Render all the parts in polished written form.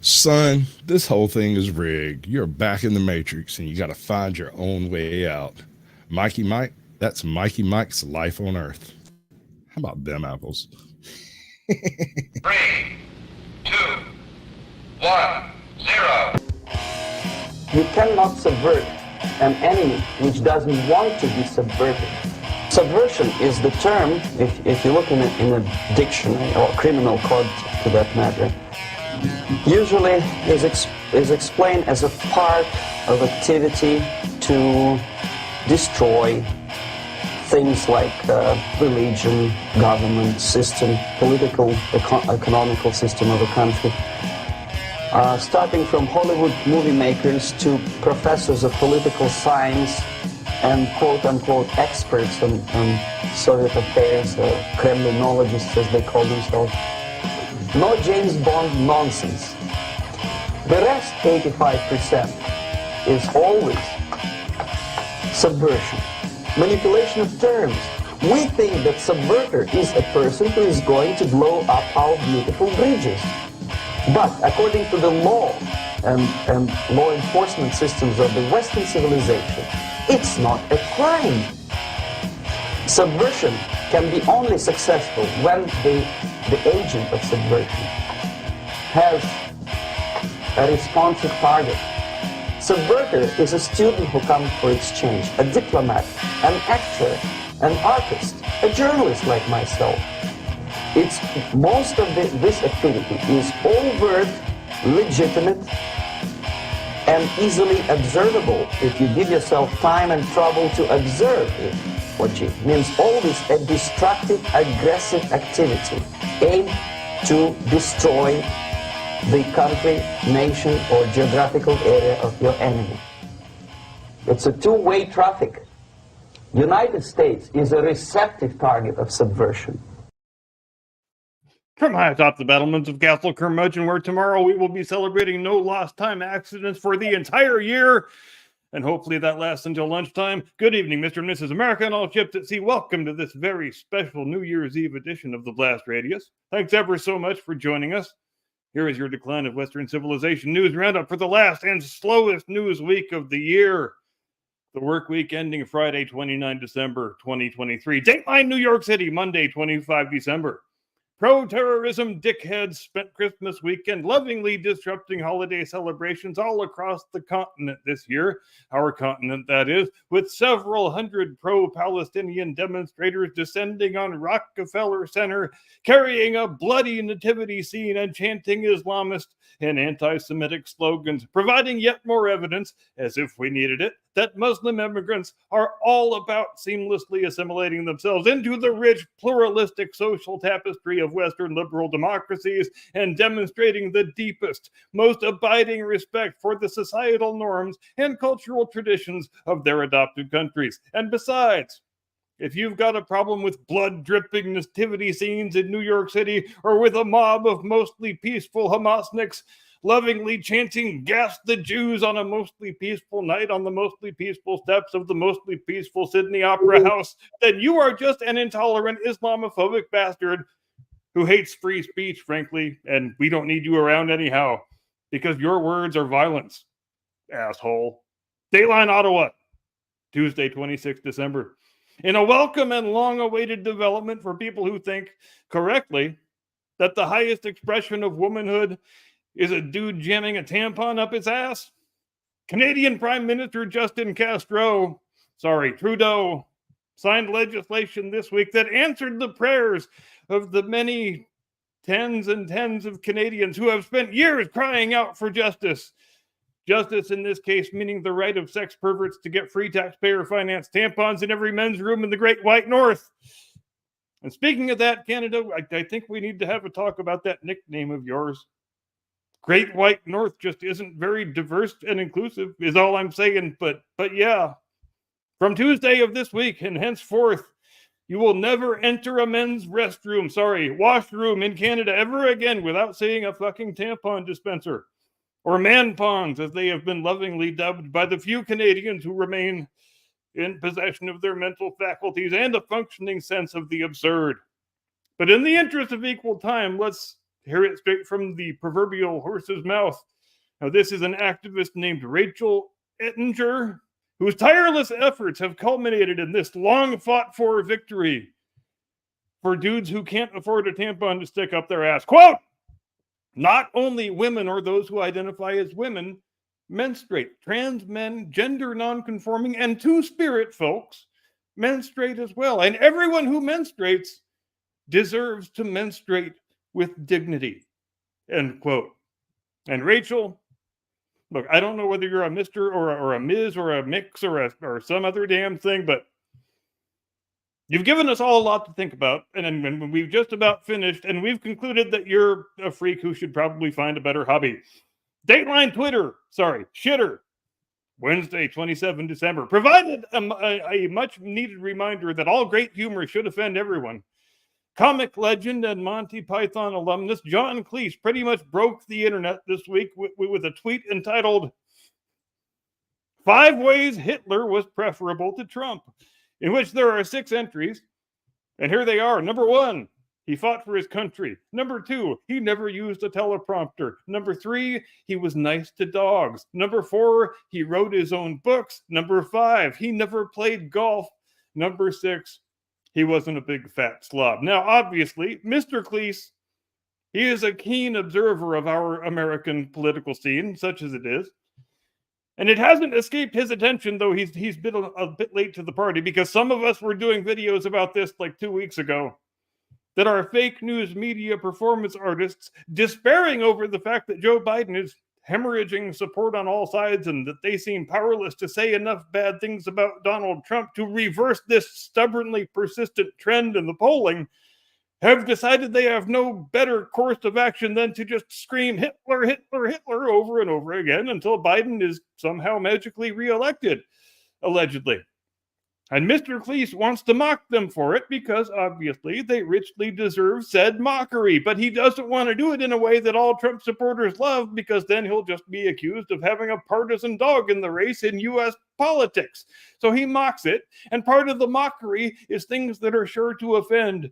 Son, this whole thing is rigged. You're back in the Matrix and you got to find your own way out. Mikey Mike, that's Mikey Mike's Life on Earth. How about them apples? Three, two, one, zero. You cannot subvert an enemy which doesn't want to be subverted. Subversion is the term, if you look in a dictionary or criminal code to that matter, usually is explained as a part of activity to destroy things like religion, government, system, political, economical system of a country. Starting from Hollywood movie makers to professors of political science and quote-unquote experts on Soviet affairs, Kremlinologists as they call themselves. No James Bond nonsense. The rest, 85%, is always subversion. Manipulation of terms. We think that subverter is a person who is going to blow up our beautiful bridges. But according to the law and law enforcement systems of the Western civilization, it's not a crime. Subversion can be only successful when the agent of subversion has a responsive target. Subverter is a student who comes for exchange, a diplomat, an actor, an artist, a journalist like myself. It's most of this activity is overt, legitimate, and easily observable if you give yourself time and trouble to observe it. Which means always a destructive, aggressive activity aimed to destroy the country, nation, or geographical area of your enemy. It's a two-way traffic. United States is a receptive target of subversion. From high atop the battlements of Castle Curmudgeon, where tomorrow we will be celebrating no lost time accidents for the entire year, and hopefully that lasts until lunchtime. Good evening, Mr. and Mrs. America and all ships at sea. Welcome to this very special New Year's Eve edition of the Blast Radius. Thanks ever so much for joining us. Here is your Decline of Western Civilization news roundup for the last and slowest news week of the year. The work week ending Friday, 29 December 2023. Dateline New York City, Monday, 25 December. Pro-terrorism dickheads spent Christmas weekend lovingly disrupting holiday celebrations all across the continent this year. Our continent, that is, with several hundred pro-Palestinian demonstrators descending on Rockefeller Center, carrying a bloody nativity scene and chanting Islamist and anti-Semitic slogans, providing yet more evidence, as if we needed it, that Muslim immigrants are all about seamlessly assimilating themselves into the rich, pluralistic social tapestry of Western liberal democracies and demonstrating the deepest, most abiding respect for the societal norms and cultural traditions of their adopted countries. And besides, if you've got a problem with blood-dripping nativity scenes in New York City or with a mob of mostly peaceful Hamasniks lovingly chanting "Gas the Jews" on a mostly peaceful night on the mostly peaceful steps of the mostly peaceful Sydney Opera House, then you are just an intolerant Islamophobic bastard who hates free speech, frankly, and we don't need you around anyhow, because your words are violence, asshole. Dateline Ottawa, Tuesday, 26 December. In a welcome and long-awaited development for people who think, correctly, that the highest expression of womanhood is a dude jamming a tampon up his ass, Canadian Prime Minister Trudeau, signed legislation this week that answered the prayers of the many tens and tens of Canadians who have spent years crying out for justice. Justice in this case meaning the right of sex perverts to get free taxpayer-financed tampons in every men's room in the Great White North. And speaking of that, Canada, I think we need to have a talk about that nickname of yours. Great White North just isn't very diverse and inclusive, is all I'm saying. But yeah, from Tuesday of this week and henceforth, you will never enter a men's washroom in Canada ever again without seeing a fucking tampon dispenser. Or man-pons, as they have been lovingly dubbed by the few Canadians who remain in possession of their mental faculties and a functioning sense of the absurd. But in the interest of equal time, let's hear it straight from the proverbial horse's mouth. Now, this is an activist named Rachel Ettinger, whose tireless efforts have culminated in this long fought for victory for dudes who can't afford a tampon to stick up their ass. Quote, not only women or those who identify as women menstruate, trans men, gender nonconforming, and two-spirit folks menstruate as well. And everyone who menstruates deserves to menstruate with dignity, end quote. And Rachel, look, I don't know whether you're a Mr. or a Ms. or a mix or some other damn thing, but you've given us all a lot to think about. And when we've just about finished, and we've concluded that you're a freak who should probably find a better hobby. Dateline Shitter, Wednesday, 27 December, provided a much needed reminder that all great humor should offend everyone. Comic legend and Monty Python alumnus John Cleese pretty much broke the internet this week with a tweet entitled 5 Ways Hitler Was Preferable to Trump, in which there are 6 entries. And here they are. Number 1, he fought for his country. Number 2, he never used a teleprompter. Number 3, he was nice to dogs. Number 4, he wrote his own books. Number 5, he never played golf. Number 6, he wasn't a big fat slob. Now, obviously, Mr. Cleese, he is a keen observer of our American political scene, such as it is. And it hasn't escaped his attention, though he's been a bit late to the party, because some of us were doing videos about this like 2 weeks ago, that are fake news media performance artists despairing over the fact that Joe Biden is hemorrhaging support on all sides and that they seem powerless to say enough bad things about Donald Trump to reverse this stubbornly persistent trend in the polling, have decided they have no better course of action than to just scream Hitler, Hitler, Hitler over and over again until Biden is somehow magically reelected, allegedly. And Mr. Cleese wants to mock them for it because, obviously, they richly deserve said mockery. But he doesn't want to do it in a way that all Trump supporters love, because then he'll just be accused of having a partisan dog in the race in U.S. politics. So he mocks it, and part of the mockery is things that are sure to offend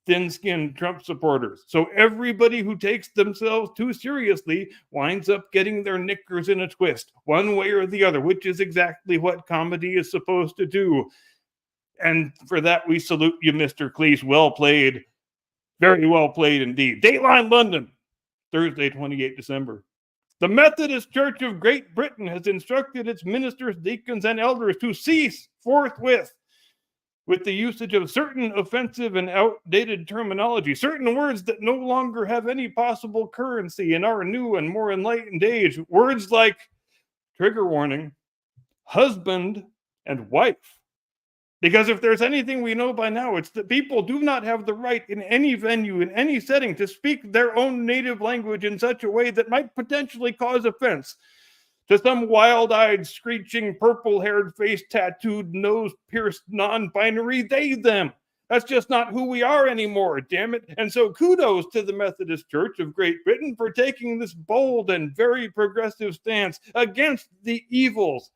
thin-skinned Trump supporters. So everybody who takes themselves too seriously winds up getting their knickers in a twist, one way or the other, which is exactly what comedy is supposed to do. And for that, we salute you, Mr. Cleese. Well played. Very well played indeed. Dateline London, Thursday, 28 December. The Methodist Church of Great Britain has instructed its ministers, deacons, and elders to cease forthwith with the usage of certain offensive and outdated terminology, certain words that no longer have any possible currency in our new and more enlightened age. Words like trigger warning, husband, and wife. Because if there's anything we know by now, it's that people do not have the right in any venue, in any setting, to speak their own native language in such a way that might potentially cause offense to some wild-eyed, screeching, purple-haired, face-tattooed, nose-pierced, non-binary they-them. That's just not who we are anymore, damn it. And so kudos to the Methodist Church of Great Britain for taking this bold and very progressive stance against the evils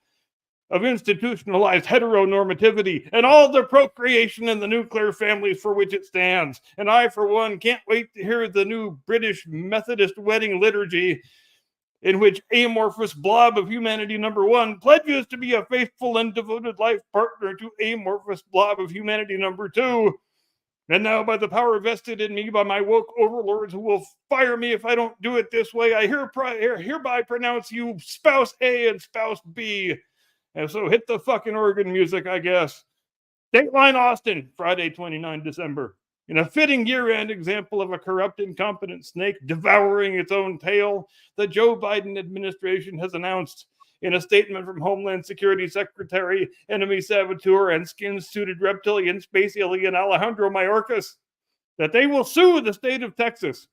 of institutionalized heteronormativity and all the procreation and the nuclear families for which it stands. And I, for one, can't wait to hear the new British Methodist wedding liturgy, in which amorphous blob of humanity number 1 pledges to be a faithful and devoted life partner to amorphous blob of humanity number 2. And now, by the power vested in me by my woke overlords who will fire me if I don't do it this way, I hereby pronounce you spouse A and spouse B. And so hit the fucking organ music, I guess. Dateline Austin, Friday, 29 December. In a fitting year-end example of a corrupt, incompetent snake devouring its own tail, the Joe Biden administration has announced in a statement from Homeland Security Secretary, enemy saboteur, and skin-suited reptilian space alien Alejandro Mayorkas that they will sue the state of Texas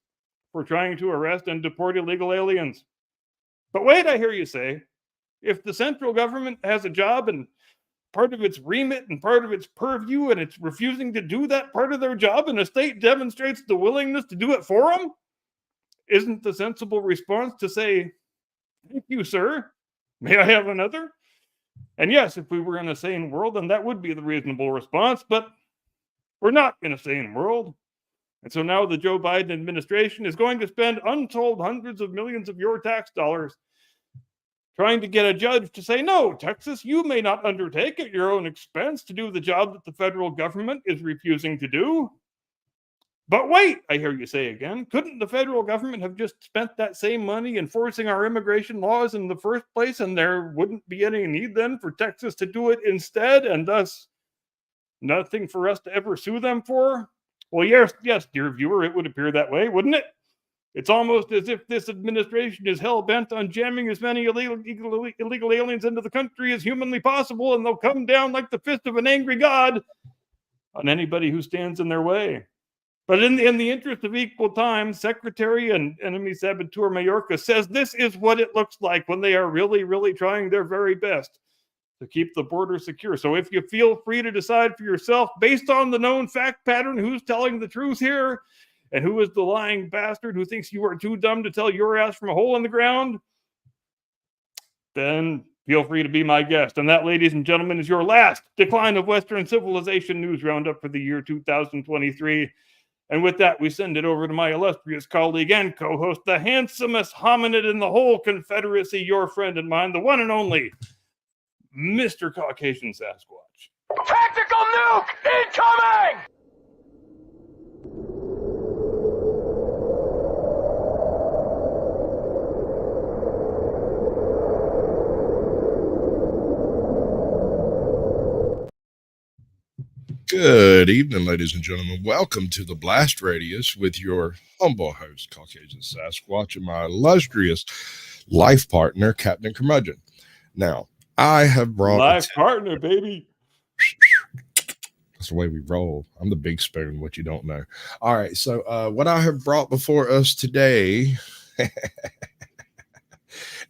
for trying to arrest and deport illegal aliens. But wait, I hear you say, if the central government has a job and part of its remit and part of its purview, and it's refusing to do that part of their job, and a state demonstrates the willingness to do it for them, isn't the sensible response to say, thank you, sir, may I have another? And yes, if we were in a sane world, then that would be the reasonable response, but we're not in a sane world. And so now the Joe Biden administration is going to spend untold hundreds of millions of your tax dollars trying to get a judge to say, no, Texas, you may not undertake at your own expense to do the job that the federal government is refusing to do. But wait, I hear you say again, couldn't the federal government have just spent that same money enforcing our immigration laws in the first place, and there wouldn't be any need then for Texas to do it instead, and thus nothing for us to ever sue them for? Well, yes, dear viewer, it would appear that way, wouldn't it? It's almost as if this administration is hell-bent on jamming as many illegal aliens into the country as humanly possible, and they'll come down like the fist of an angry God on anybody who stands in their way. But in the interest of equal time, Secretary and enemy saboteur Mayorkas says this is what it looks like when they are really, really trying their very best to keep the border secure. So if you feel free to decide for yourself, based on the known fact pattern, who's telling the truth here, and who is the lying bastard who thinks you are too dumb to tell your ass from a hole in the ground, then feel free to be my guest. And that, ladies and gentlemen, is your last Decline of Western Civilization news roundup for the year 2023. And with that, we send it over to my illustrious colleague and co-host, the handsomest hominid in the whole Confederacy, your friend and mine, the one and only Mr. Caucasian Sasquatch. Tactical nuke incoming! Good evening, ladies and gentlemen. Welcome to the Blast Radius with your humble host, Caucasian Sasquatch, and my illustrious life partner, Captain Curmudgeon. Now, I have brought life partner, baby. That's the way we roll. I'm the big spoon, what you don't know. All right, so what I have brought before us today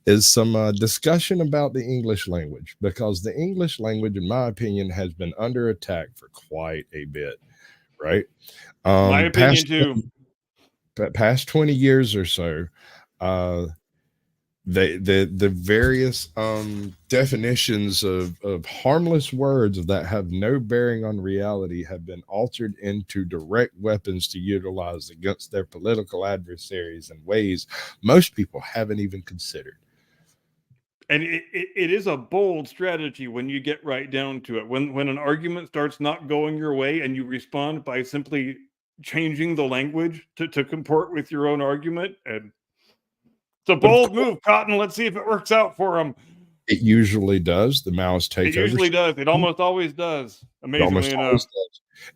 is some discussion about the English language, because the English language, in my opinion, has been under attack for quite a bit, right? My opinion, too. Past 20 years or so, the various definitions of harmless words that have no bearing on reality have been altered into direct weapons to utilize against their political adversaries in ways most people haven't even considered. And it is a bold strategy when you get right down to it. When an argument starts not going your way and you respond by simply changing the language to comport with your own argument. And it's a bold move, Cotton. Let's see if it works out for them. It usually does. The Maoists take over. It usually does. It almost always does, amazingly enough.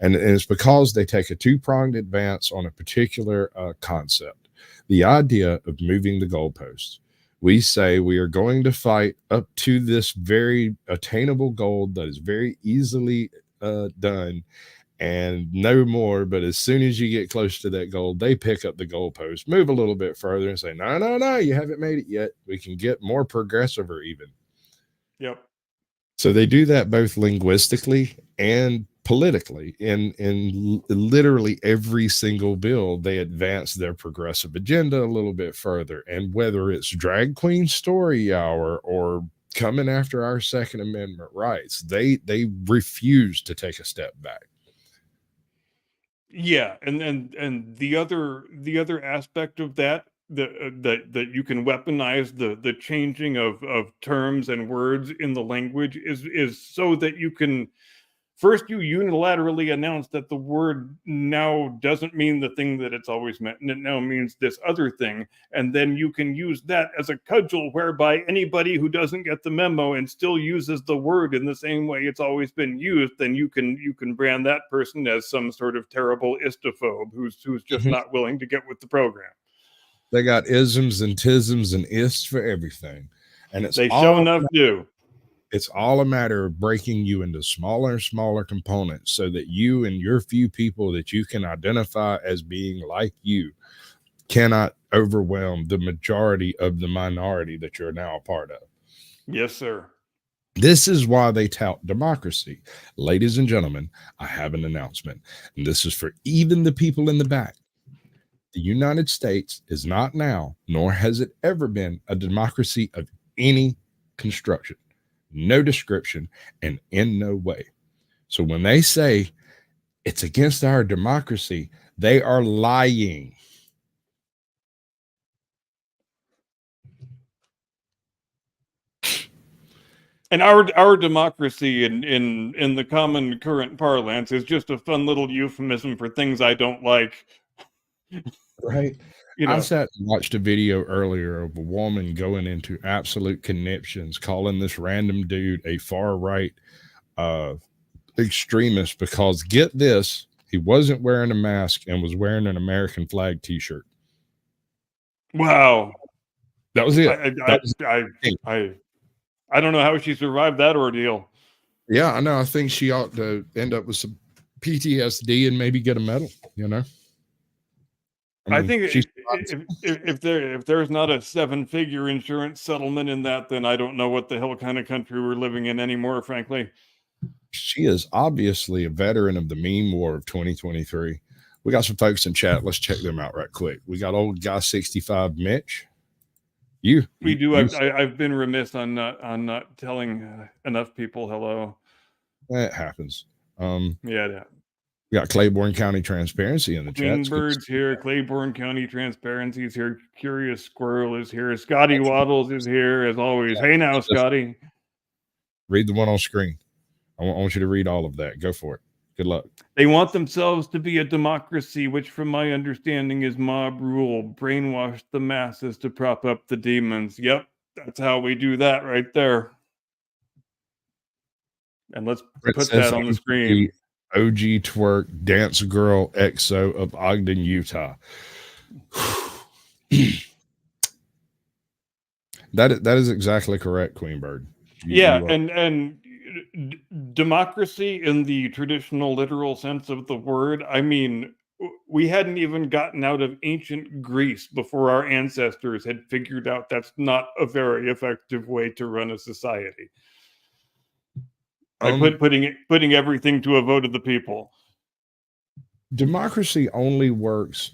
And it's because they take a two-pronged advance on a particular concept. The idea of moving the goalposts. We say we are going to fight up to this very attainable goal that is very easily done and no more. But as soon as you get close to that goal, they pick up the goalpost, move a little bit further and say, no, you haven't made it yet. We can get more progressive or even. Yep. So they do that both linguistically and politically. In literally every single bill, they advance their progressive agenda a little bit further. And whether it's drag queen story hour or coming after our Second Amendment rights, they refuse to take a step back. Yeah, and the other aspect of that that you can weaponize the changing of terms and words in the language is so that you can first you unilaterally announce that the word now doesn't mean the thing that it's always meant, and it now means this other thing, and then you can use that as a cudgel whereby anybody who doesn't get the memo and still uses the word in the same way it's always been used, then you can brand that person as some sort of terrible istophobe who's just not willing to get with the program. They got isms and tisms and ists for everything, and they sure enough do. It's all a matter of breaking you into smaller and smaller components so that you and your few people that you can identify as being like you cannot overwhelm the majority of the minority that you're now a part of. Yes, sir. This is why they tout democracy. Ladies and gentlemen, I have an announcement, and this is for even the people in the back. The United States is not now, nor has it ever been, a democracy of any construction. No description, and in no way. So when they say it's against our democracy, They are lying. And our democracy in the common current parlance is just a fun little euphemism for things I don't like. Right. I sat and watched a video earlier of a woman going into absolute conniptions, calling this random dude a far right extremist because, get this, he wasn't wearing a mask and was wearing an American flag t-shirt. Wow. That was it. I don't know how she survived that ordeal. Yeah, I know. I think she ought to end up with some PTSD and maybe get a medal, you know? I think if there's not a 7-figure insurance settlement in that, then I don't know what the hell kind of country we're living in anymore, frankly. She is obviously a veteran of the meme war of 2023. We got some folks in chat. Let's check them out right quick. We got old guy 65 Mitch. I've been remiss on not telling enough people hello. That happens. Yeah. We got Claiborne County Transparency in the chat. Bird's here. Claiborne County Transparency is here. Curious Squirrel is here. Scotty Waddles is here as always. Hey now, Scotty. Read the one on screen. I want you to read all of that. Go for it. Good luck. They want themselves to be a democracy, which from my understanding is mob rule. Brainwash the masses to prop up the demons. Yep, that's how we do that right there. And let's put that on the screen. OG Twerk Dance Girl EXO of Ogden, Utah. That is exactly correct, Queen Bird. And democracy in the traditional literal sense of the word, I mean, we hadn't even gotten out of ancient Greece before our ancestors had figured out that's not a very effective way to run a society. Like putting everything to a vote of the people. Democracy only works,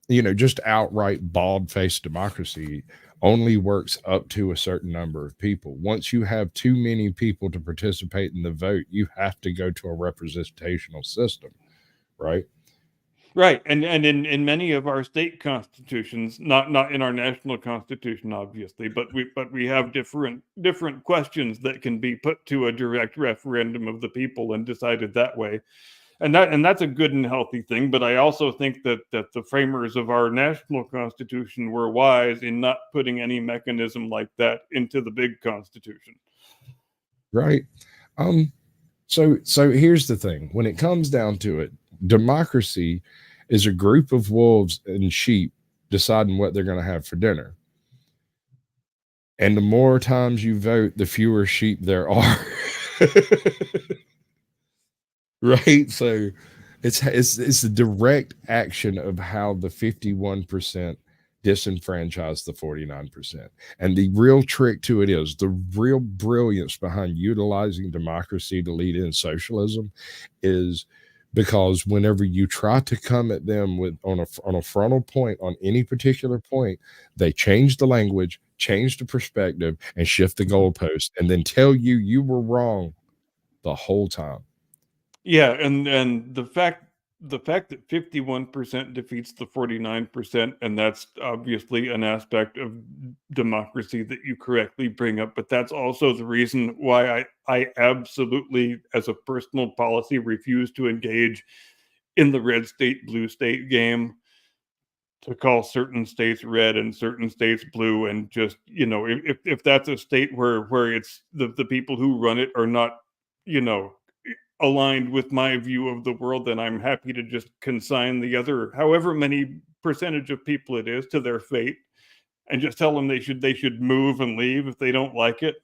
just outright bald-faced democracy only works up to a certain number of people. Once you have too many people to participate in the vote, you have to go to a representational system, right? Right, and in many of our state constitutions, not in our national constitution, obviously, but we have different questions that can be put to a direct referendum of the people and decided that way, and that's a good and healthy thing. But I also think that the framers of our national constitution were wise in not putting any mechanism like that into the big constitution. Right. So here's the thing: when it comes down to it, democracy is a group of wolves and sheep deciding what they're going to have for dinner. And the more times you vote, the fewer sheep there are. Right? So it's the direct action of how the 51% disenfranchise the 49%. And the real trick to it is the real brilliance behind utilizing democracy to lead in socialism is because whenever you try to come at them with on a frontal point on any particular point, they change the language, change the perspective, and shift the goalpost, and then tell you were wrong the whole time. Yeah, and the fact that 51% defeats the 49%, and that's obviously an aspect of democracy that you correctly bring up, but that's also the reason why I absolutely, as a personal policy, refuse to engage in the red state, blue state game, to call certain states red and certain states blue, and just, if that's a state where it's the people who run it are not, aligned with my view of the world, then I'm happy to just consign the other, however many percentage of people it is, to their fate, and just tell them they should move and leave if they don't like it.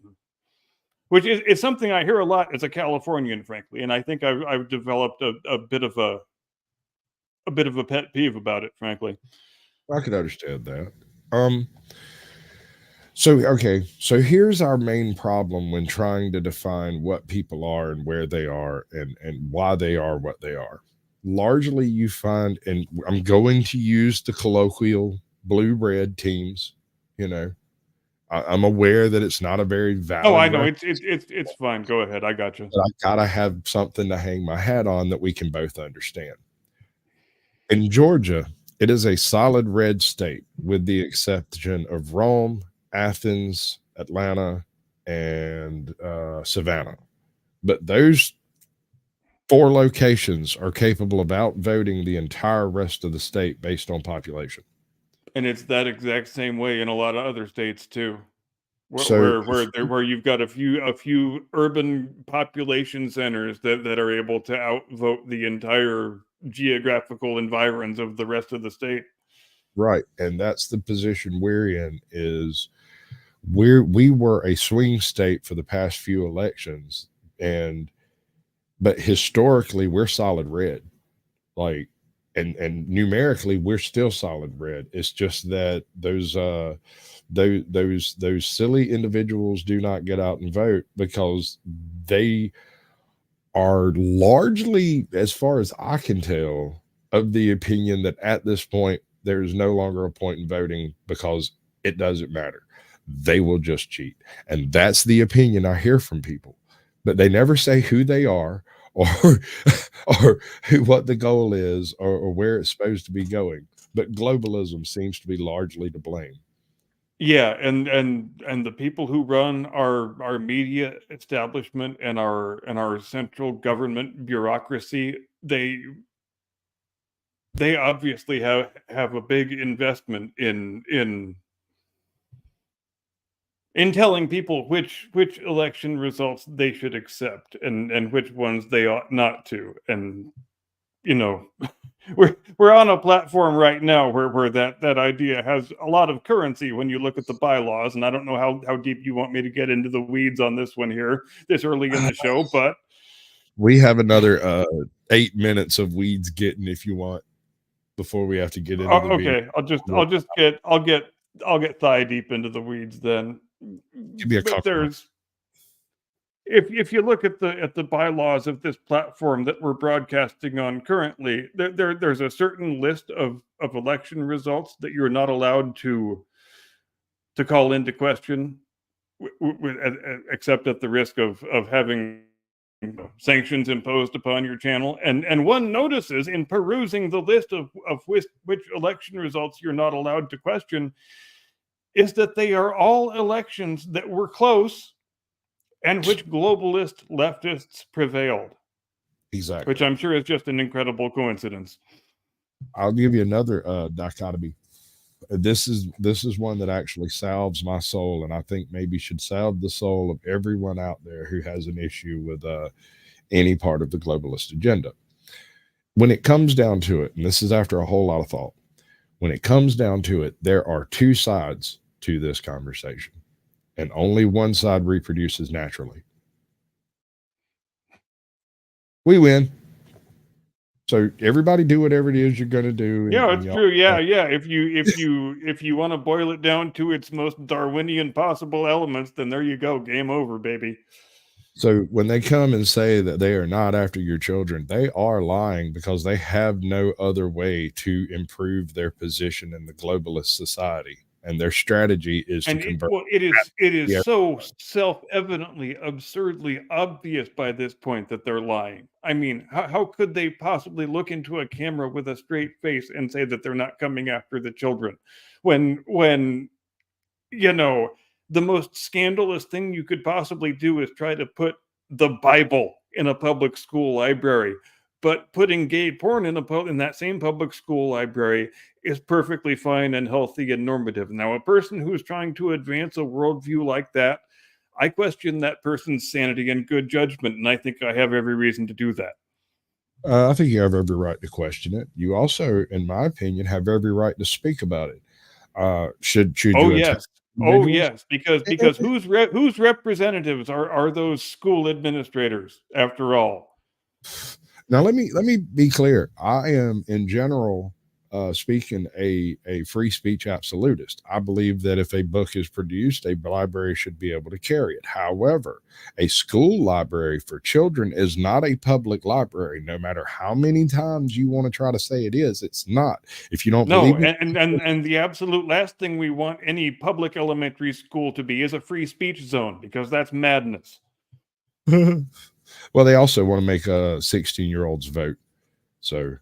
Which is something I hear a lot as a Californian, frankly, and I think I've developed a bit of a pet peeve about it, frankly. I could understand that. So here's our main problem when trying to define what people are and where they are and why they are what they are. Largely you find, and I'm going to use the colloquial blue-red teams, I'm aware that it's not a very valid. Oh, I know. It's fine. Go ahead. I got you. But I gotta have something to hang my hat on that we can both understand. In Georgia, it is a solid red state, with the exception of Rome, Athens, Atlanta, and Savannah. But those four locations are capable of outvoting the entire rest of the state based on population. And it's that exact same way in a lot of other states too, So, where you've got a few urban population centers that are able to outvote the entire geographical environs of the rest of the state. right, and that's the position we're in. Is we were a swing state for the past few elections, and but historically we're solid red, like, and numerically we're still solid red. It's just that those silly individuals do not get out and vote because they are largely, as far as I can tell, of the opinion that at this point there is no longer a point in voting because it doesn't matter. They will just cheat. And that's the opinion I hear from people. But they never say who they are or or what the goal is, or where it's supposed to be going. But globalism seems to be largely to blame. Yeah, and the people who run our media establishment and our central government bureaucracy, they obviously have a big investment in telling people which election results they should accept and which ones they ought not to. And you know, we're on a platform right now where that idea has a lot of currency when you look at the bylaws. And I don't know how deep you want me to get into the weeds on this one here this early in the show, but We have another 8 minutes of weeds getting, if you want, before we have to get into the okay, I'll get thigh deep into the weeds then. Give me a But couple. there's if you look at the bylaws of this platform that we're broadcasting on currently, there's a certain list of election results that you're not allowed to call into question, except at the risk of having sanctions imposed upon your channel. And one notices in perusing the list of which election results you're not allowed to question is that they are all elections that were close and which globalist leftists prevailed. Exactly. Which I'm sure is just an incredible coincidence. I'll give you another dichotomy. This is one that actually salves my soul, and I think maybe should salve the soul of everyone out there who has an issue with any part of the globalist agenda. When it comes down to it, and this is after a whole lot of thought, when it comes down to it, there are two sides to this conversation, and only one side reproduces naturally. We win. So everybody do whatever it is you're going to do. Yeah, it's true. Yeah. If you want to boil it down to its most Darwinian possible elements, then there you go. Game over, baby. So when they come and say that they are not after your children, they are lying because they have no other way to improve their position in the globalist society. And their strategy is to convert. It is so self-evidently, absurdly obvious by this point that they're lying. I mean, how could they possibly look into a camera with a straight face and say that they're not coming after the children when you know, the most scandalous thing you could possibly do is try to put the Bible in a public school library. But putting gay porn in that same public school library is perfectly fine and healthy and normative. Now, a person who is trying to advance a worldview like that, I question that person's sanity and good judgment, and I think I have every reason to do that. I think you have every right to question it. You also, in my opinion, have every right to speak about it. Should oh you? Yes. Oh yes, because whose representatives are those school administrators after all? Now let me be clear. I am in general speaking a free speech absolutist. I believe that if a book is produced, a library should be able to carry it. However, a school library for children is not a public library. No matter how many times you want to try to say it is, it's not. If you don't believe me, and the absolute last thing we want any public elementary school to be is a free speech zone, because that's madness. Well, they also want to make 16-year-olds vote. So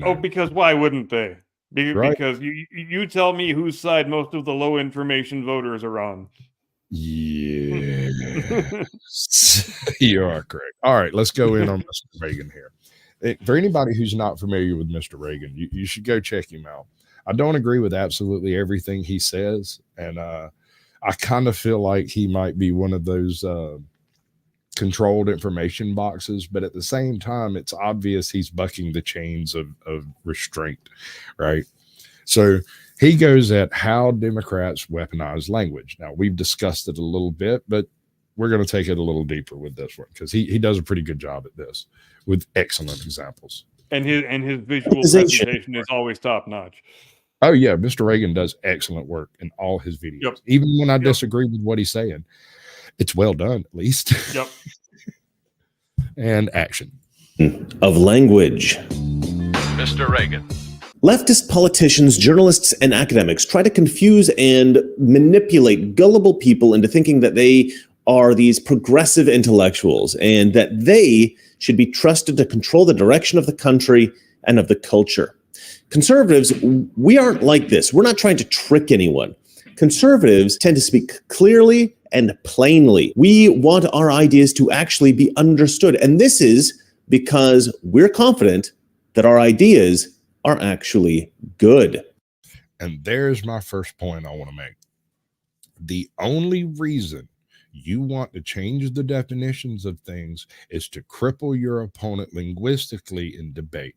Oh, because why wouldn't they? Right. Because you tell me whose side most of the low information voters are on. Yeah. You are correct. All right, let's go in on Mr. Reagan here. For anybody who's not familiar with Mr. Reagan, you should go check him out. I don't agree with absolutely everything he says, and I kind of feel like he might be one of those controlled information boxes, but at the same time, it's obvious he's bucking the chains of restraint, right? So he goes at how Democrats weaponize language. Now, we've discussed it a little bit, but we're going to take it a little deeper with this one because he does a pretty good job at this with excellent examples. And his visual presentation is always top notch. Oh, yeah. Mr. Reagan does excellent work in all his videos. Yep. Even when I disagree with what he's saying, it's well done, at least. Yep. And action. Of language. Mr. Reagan. Leftist politicians, journalists, and academics try to confuse and manipulate gullible people into thinking that they are these progressive intellectuals and that they should be trusted to control the direction of the country and of the culture. Conservatives, we aren't like this. We're not trying to trick anyone. Conservatives tend to speak clearly and plainly. We want our ideas to actually be understood. And this is because we're confident that our ideas are actually good. And there's my first point I want to make. The only reason you want to change the definitions of things is to cripple your opponent linguistically in debate.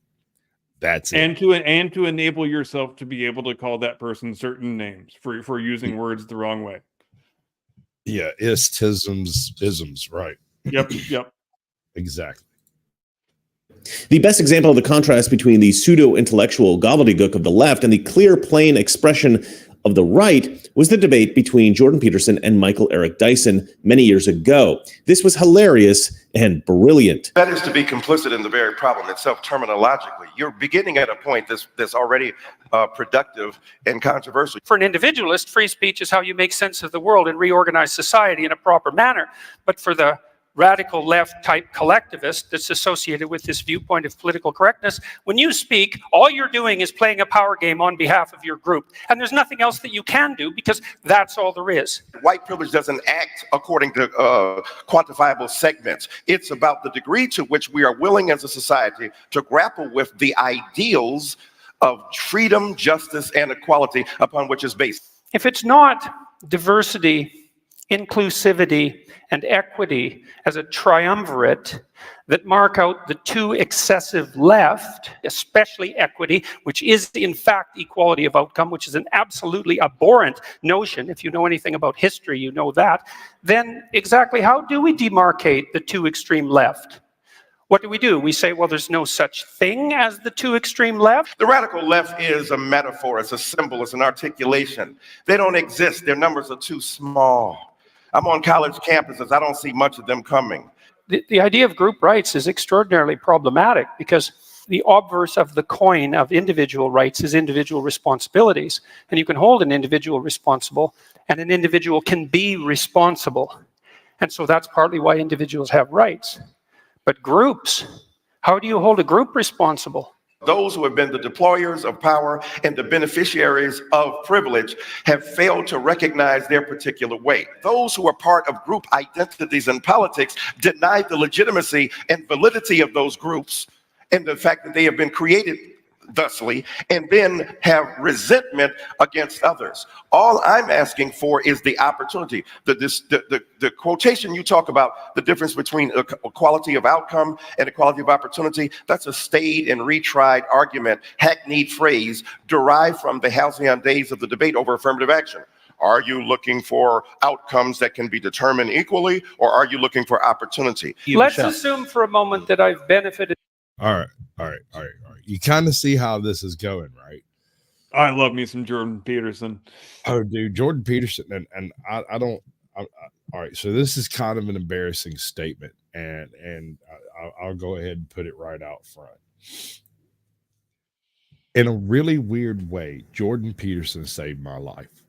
That's it. And to enable yourself to be able to call that person certain names for using words the wrong way. Yeah, isms, right. Yep. Exactly. The best example of the contrast between the pseudo-intellectual gobbledygook of the left and the clear, plain expression of the right was the debate between Jordan Peterson and Michael Eric Dyson many years ago. This was hilarious and brilliant. That is to be complicit in the very problem itself terminologically. You're beginning at a point that's already productive and controversial. For an individualist, free speech is how you make sense of the world and reorganize society in a proper manner. But for the radical left type collectivist that's associated with this viewpoint of political correctness, when you speak, all you're doing is playing a power game on behalf of your group. And there's nothing else that you can do because that's all there is. White privilege doesn't act according to quantifiable segments. It's about the degree to which we are willing as a society to grapple with the ideals of freedom, justice, and equality upon which it's based. If it's not diversity, inclusivity, and equity as a triumvirate that mark out the two excessive left, especially equity, which is in fact equality of outcome, which is an absolutely abhorrent notion. If you know anything about history, you know that. Then exactly how do we demarcate the two extreme left? What do? We say, well, there's no such thing as the two extreme left. The radical left is a metaphor, it's a symbol, it's an articulation. They don't exist, their numbers are too small. I'm on college campuses, I don't see much of them coming. The idea of group rights is extraordinarily problematic because the obverse of the coin of individual rights is individual responsibilities. And you can hold an individual responsible, and an individual can be responsible. And so that's partly why individuals have rights. But groups, how do you hold a group responsible? Those who have been the deployers of power and the beneficiaries of privilege have failed to recognize their particular weight. Those who are part of group identities in politics deny the legitimacy and validity of those groups and the fact that they have been created thusly, and then have resentment against others. All I'm asking for is the opportunity. The quotation you talk about, the difference between equality of outcome and equality of opportunity, that's a staid and retried argument, hackneyed phrase derived from the halcyon days of the debate over affirmative action. Are you looking for outcomes that can be determined equally, or are you looking for opportunity? Let's assume for a moment that I've benefited. All right. You kind of see how this is going, right? I love me some Jordan Peterson. Oh, dude, Jordan Peterson, and I don't. All right, so this is kind of an embarrassing statement, and I'll go ahead and put it right out front. In a really weird way, Jordan Peterson saved my life.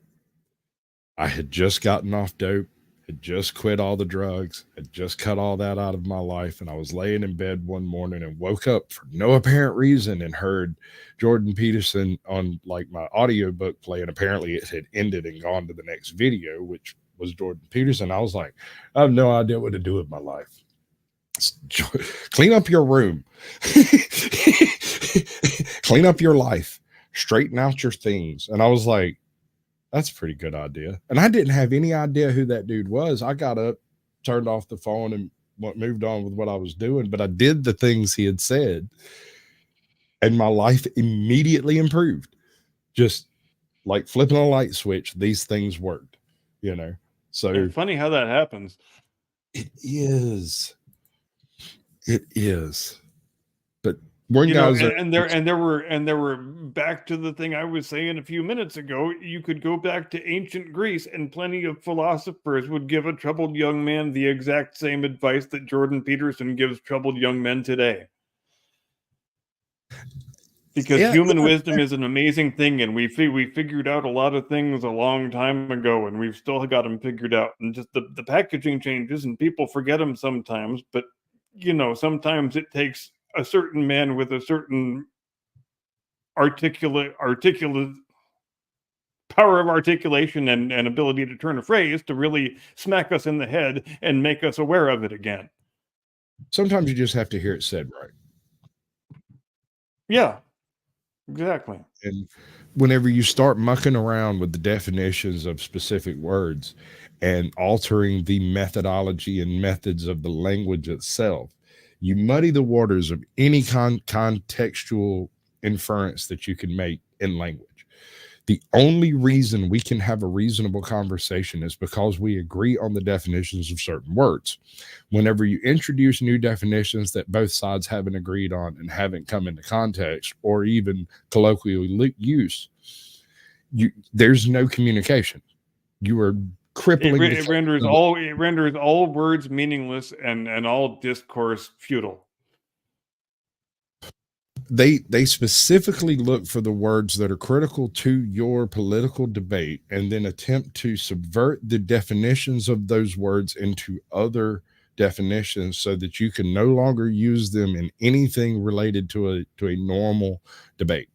I had just gotten off dope. had just quit all the drugs, had just cut all that out of my life. And I was laying in bed one morning and woke up for no apparent reason and heard Jordan Peterson on like my audiobook play. And apparently it had ended and gone to the next video, which was Jordan Peterson. I was like, I have no idea what to do with my life. Clean up your room. Clean up your life. Straighten out your things. And I was like, that's a pretty good idea. And I didn't have any idea who that dude was. I got up, turned off the phone, and moved on with what I was doing. But I did the things he had said, and my life immediately improved. Just like flipping a light switch, these things worked, you know. So it's funny how that happens. It is. It is. But when You know, guys and there were back to the thing I was saying a few minutes ago. You could go back to ancient Greece, and plenty of philosophers would give a troubled young man the exact same advice that Jordan Peterson gives troubled young men today. Because human wisdom is an amazing thing, and we figured out a lot of things a long time ago, and we've still got them figured out. And just the packaging changes, and people forget them sometimes. But you know, sometimes it takes a certain man with a certain articulate power of articulation and ability to turn a phrase to really smack us in the head and make us aware of it again. Sometimes you just have to hear it said right. Yeah, exactly. And whenever you start mucking around with the definitions of specific words and altering the methodology and methods of the language itself, you muddy the waters of any contextual inference that you can make in language. The only reason we can have a reasonable conversation is because we agree on the definitions of certain words. Whenever you introduce new definitions that both sides haven't agreed on and haven't come into context or even colloquial use, there's no communication. You are crippling. It renders all words meaningless and all discourse futile. They specifically look for the words that are critical to your political debate and then attempt to subvert the definitions of those words into other definitions so that you can no longer use them in anything related to a normal debate,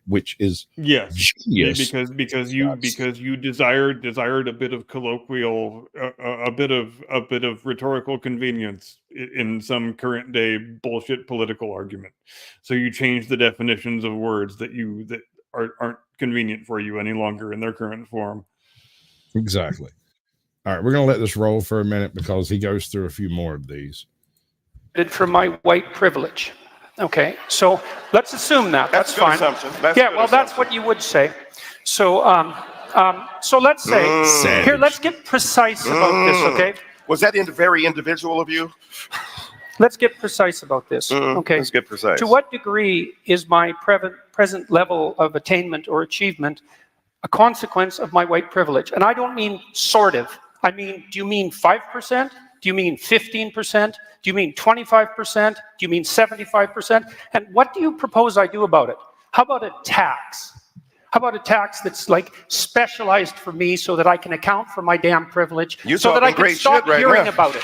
which is genius. because you desired a bit of colloquial, a bit of rhetorical convenience in some current day bullshit political argument. So you change the definitions of words that aren't convenient for you any longer in their current form. Exactly. All right, we're going to let this roll for a minute because he goes through a few more of these. From my white privilege. Okay, so let's assume that. That's fine. Assumption. That's what you would say. So, so let's say here. Let's get precise about this. Okay. Was that very individual of you? Let's get precise about this. Okay. Let's get precise. To what degree is my present level of attainment or achievement a consequence of my white privilege? And I don't mean sort of. I mean, do you mean 5%? Do you mean 15%? Do you mean 25%? Do you mean 75%? And what do you propose I do about it? How about a tax? How about a tax that's like specialized for me so that I can account for my damn privilege, so that I can stop hearing about it?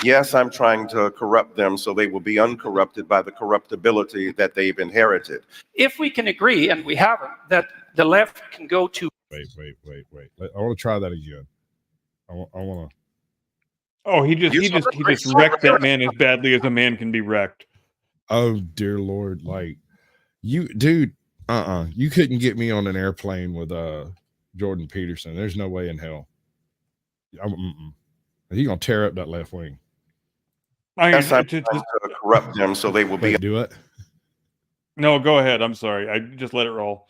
Yes, I'm trying to corrupt them so they will be uncorrupted by the corruptibility that they've inherited. If we can agree, and we haven't, that the left can go to... Wait. I want to try that again. I want to... Oh, he just wrecked that man as badly as a man can be wrecked. Oh dear Lord, like you, dude. You couldn't get me on an airplane with Jordan Peterson. There's no way in hell. He's gonna tear up that left wing. I'm trying to corrupt them so they will be. Do it. No, go ahead. I'm sorry. I just let it roll.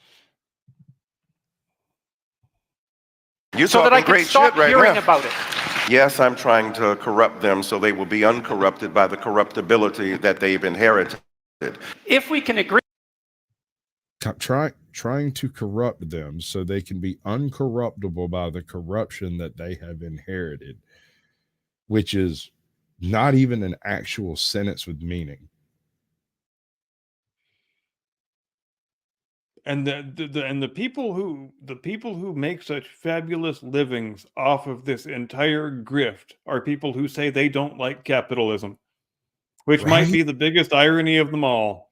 So that I can stop hearing about it. Yes, I'm trying to corrupt them so they will be uncorrupted by the corruptibility that they've inherited. If we can agree. Trying to corrupt them so they can be uncorruptible by the corruption that they have inherited, which is not even an actual sentence with meaning. And the people who make such fabulous livings off of this entire grift are people who say they don't like capitalism, which might Right? be the biggest irony of them all.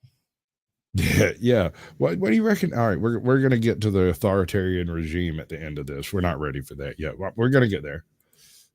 Yeah, yeah. What do you reckon? All right, we're gonna get to the authoritarian regime at the end of this. We're not ready for that yet. We're gonna get there.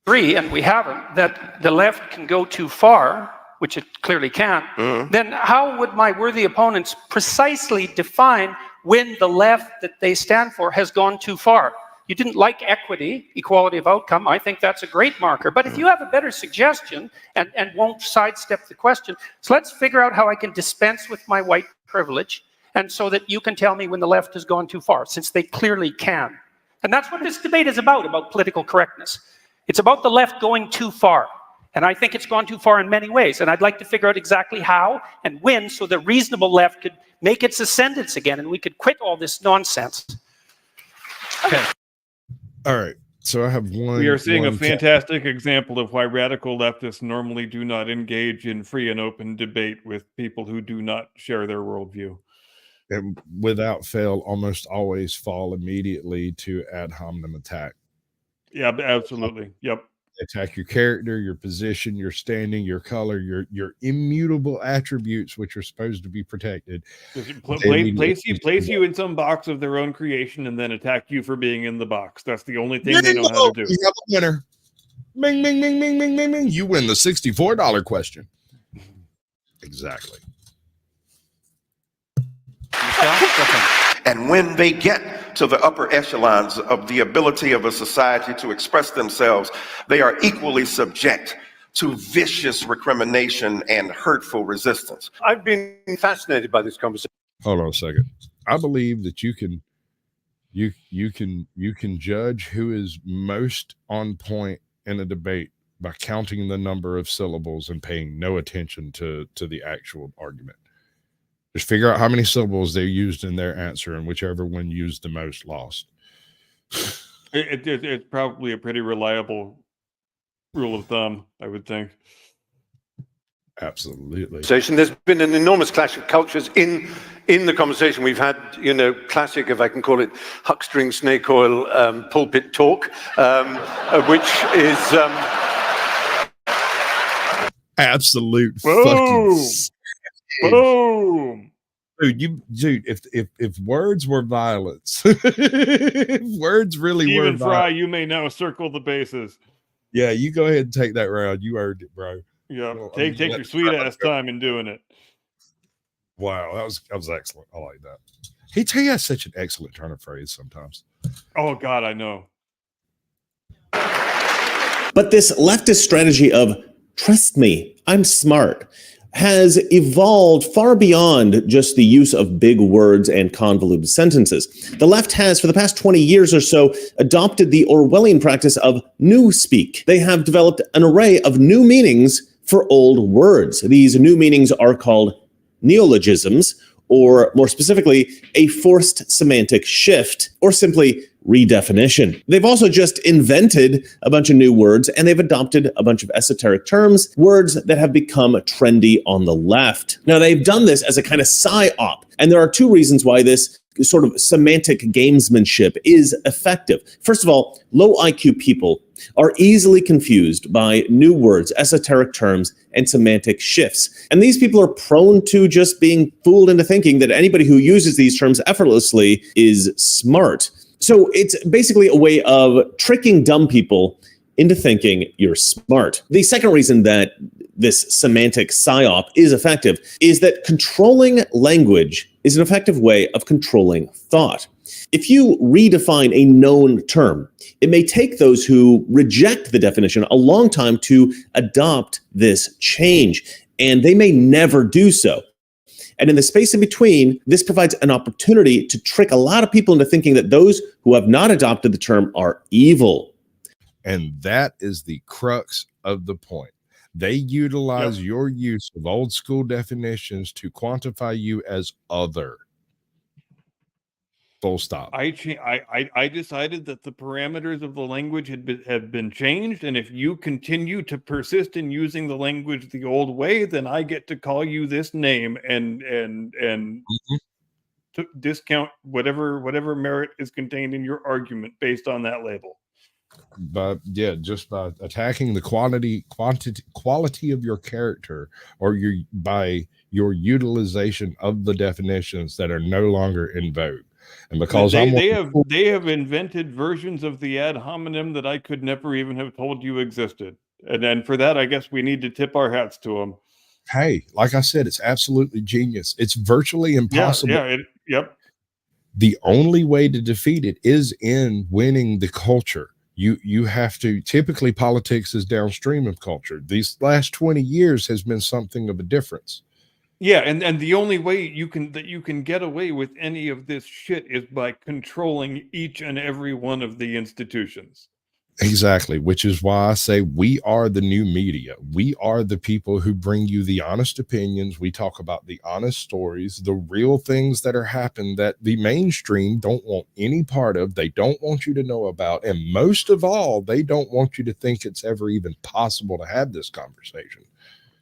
Agree, and we haven't, that the left can go too far, which it clearly can, then how would my worthy opponents precisely define when the left that they stand for has gone too far? You didn't like equity, equality of outcome. I think that's a great marker. But if you have a better suggestion and won't sidestep the question, so let's figure out how I can dispense with my white privilege, and so that you can tell me when the left has gone too far, since they clearly can. And that's what this debate is about political correctness. It's about the left going too far. And I think it's gone too far in many ways. And I'd like to figure out exactly how and when, so the reasonable left could make its ascendance again and we could quit all this nonsense. Okay. All right. So I have one. We are seeing a fantastic example of why radical leftists normally do not engage in free and open debate with people who do not share their worldview. And without fail, almost always fall immediately to ad hominem attack. Yeah, absolutely. Yep. Attack your character, your position, your standing, your color, your immutable attributes, which are supposed to be protected. Place you in some box of their own creation and then attack you for being in the box. That's the only thing they know how to do. We have a winner. Bing, bing, bing, bing, bing, bing, bing. You win the $64 question. Exactly. And when they get to the upper echelons of the ability of a society to express themselves, they are equally subject to vicious recrimination and hurtful resistance. I've been fascinated by this conversation. Hold on a second. I believe that you can judge who is most on point in a debate by counting the number of syllables and paying no attention to the actual argument. Just figure out how many syllables they used in their answer, and whichever one used the most lost. It's probably a pretty reliable rule of thumb, I would think. Absolutely. There's been an enormous clash of cultures in the conversation. We've had, classic, if I can call it, huckstering snake oil pulpit talk, which is absolute Boom! fucking Boom! Dude, if words were violence, if words really Stephen were Fry, violence, you may now circle the bases. Yeah, you go ahead and take that round. You earned it, bro. Yeah, Well, take your sweet ass time in doing it. Wow, that was excellent. I like that. He has such an excellent turn of phrase sometimes. Oh God, I know. But this leftist strategy of trust me, I'm smart, has evolved far beyond just the use of big words and convoluted sentences. The left has, for the past 20 years or so, adopted the Orwellian practice of newspeak. They have developed an array of new meanings for old words. These new meanings are called neologisms, or more specifically, a forced semantic shift, or simply redefinition. They've also just invented a bunch of new words, and they've adopted a bunch of esoteric terms, words that have become trendy on the left. Now, they've done this as a kind of psyop, and there are two reasons why this sort of semantic gamesmanship is effective. First of all, low IQ people are easily confused by new words, esoteric terms, and semantic shifts. And these people are prone to just being fooled into thinking that anybody who uses these terms effortlessly is smart. So it's basically a way of tricking dumb people into thinking you're smart. The second reason that this semantic psyop is effective is that controlling language is an effective way of controlling thought. If you redefine a known term, it may take those who reject the definition a long time to adopt this change, and they may never do so. And in the space in between, this provides an opportunity to trick a lot of people into thinking that those who have not adopted the term are evil. And that is the crux of the point. They utilize your use of old school definitions to quantify you as other. Full stop. I decided that the parameters of the language have been changed, and if you continue to persist in using the language the old way, then I get to call you this name, and to discount whatever merit is contained in your argument based on that label. But yeah, just by attacking the quality of your character, or by your utilization of the definitions that are no longer in vogue. And because they have invented versions of the ad hominem that I could never even have told you existed. And then for that, I guess we need to tip our hats to them. Hey, like I said, it's absolutely genius. It's virtually impossible. Yep. The only way to defeat it is in winning the culture. You have to, typically politics is downstream of culture. These last 20 years has been something of a difference. Yeah, and the only way you can get away with any of this shit is by controlling each and every one of the institutions. Exactly, which is why I say we are the new media. We are the people who bring you the honest opinions. We talk about the honest stories, the real things that are happening that the mainstream don't want any part of. They don't want you to know about. And most of all, they don't want you to think it's ever even possible to have this conversation.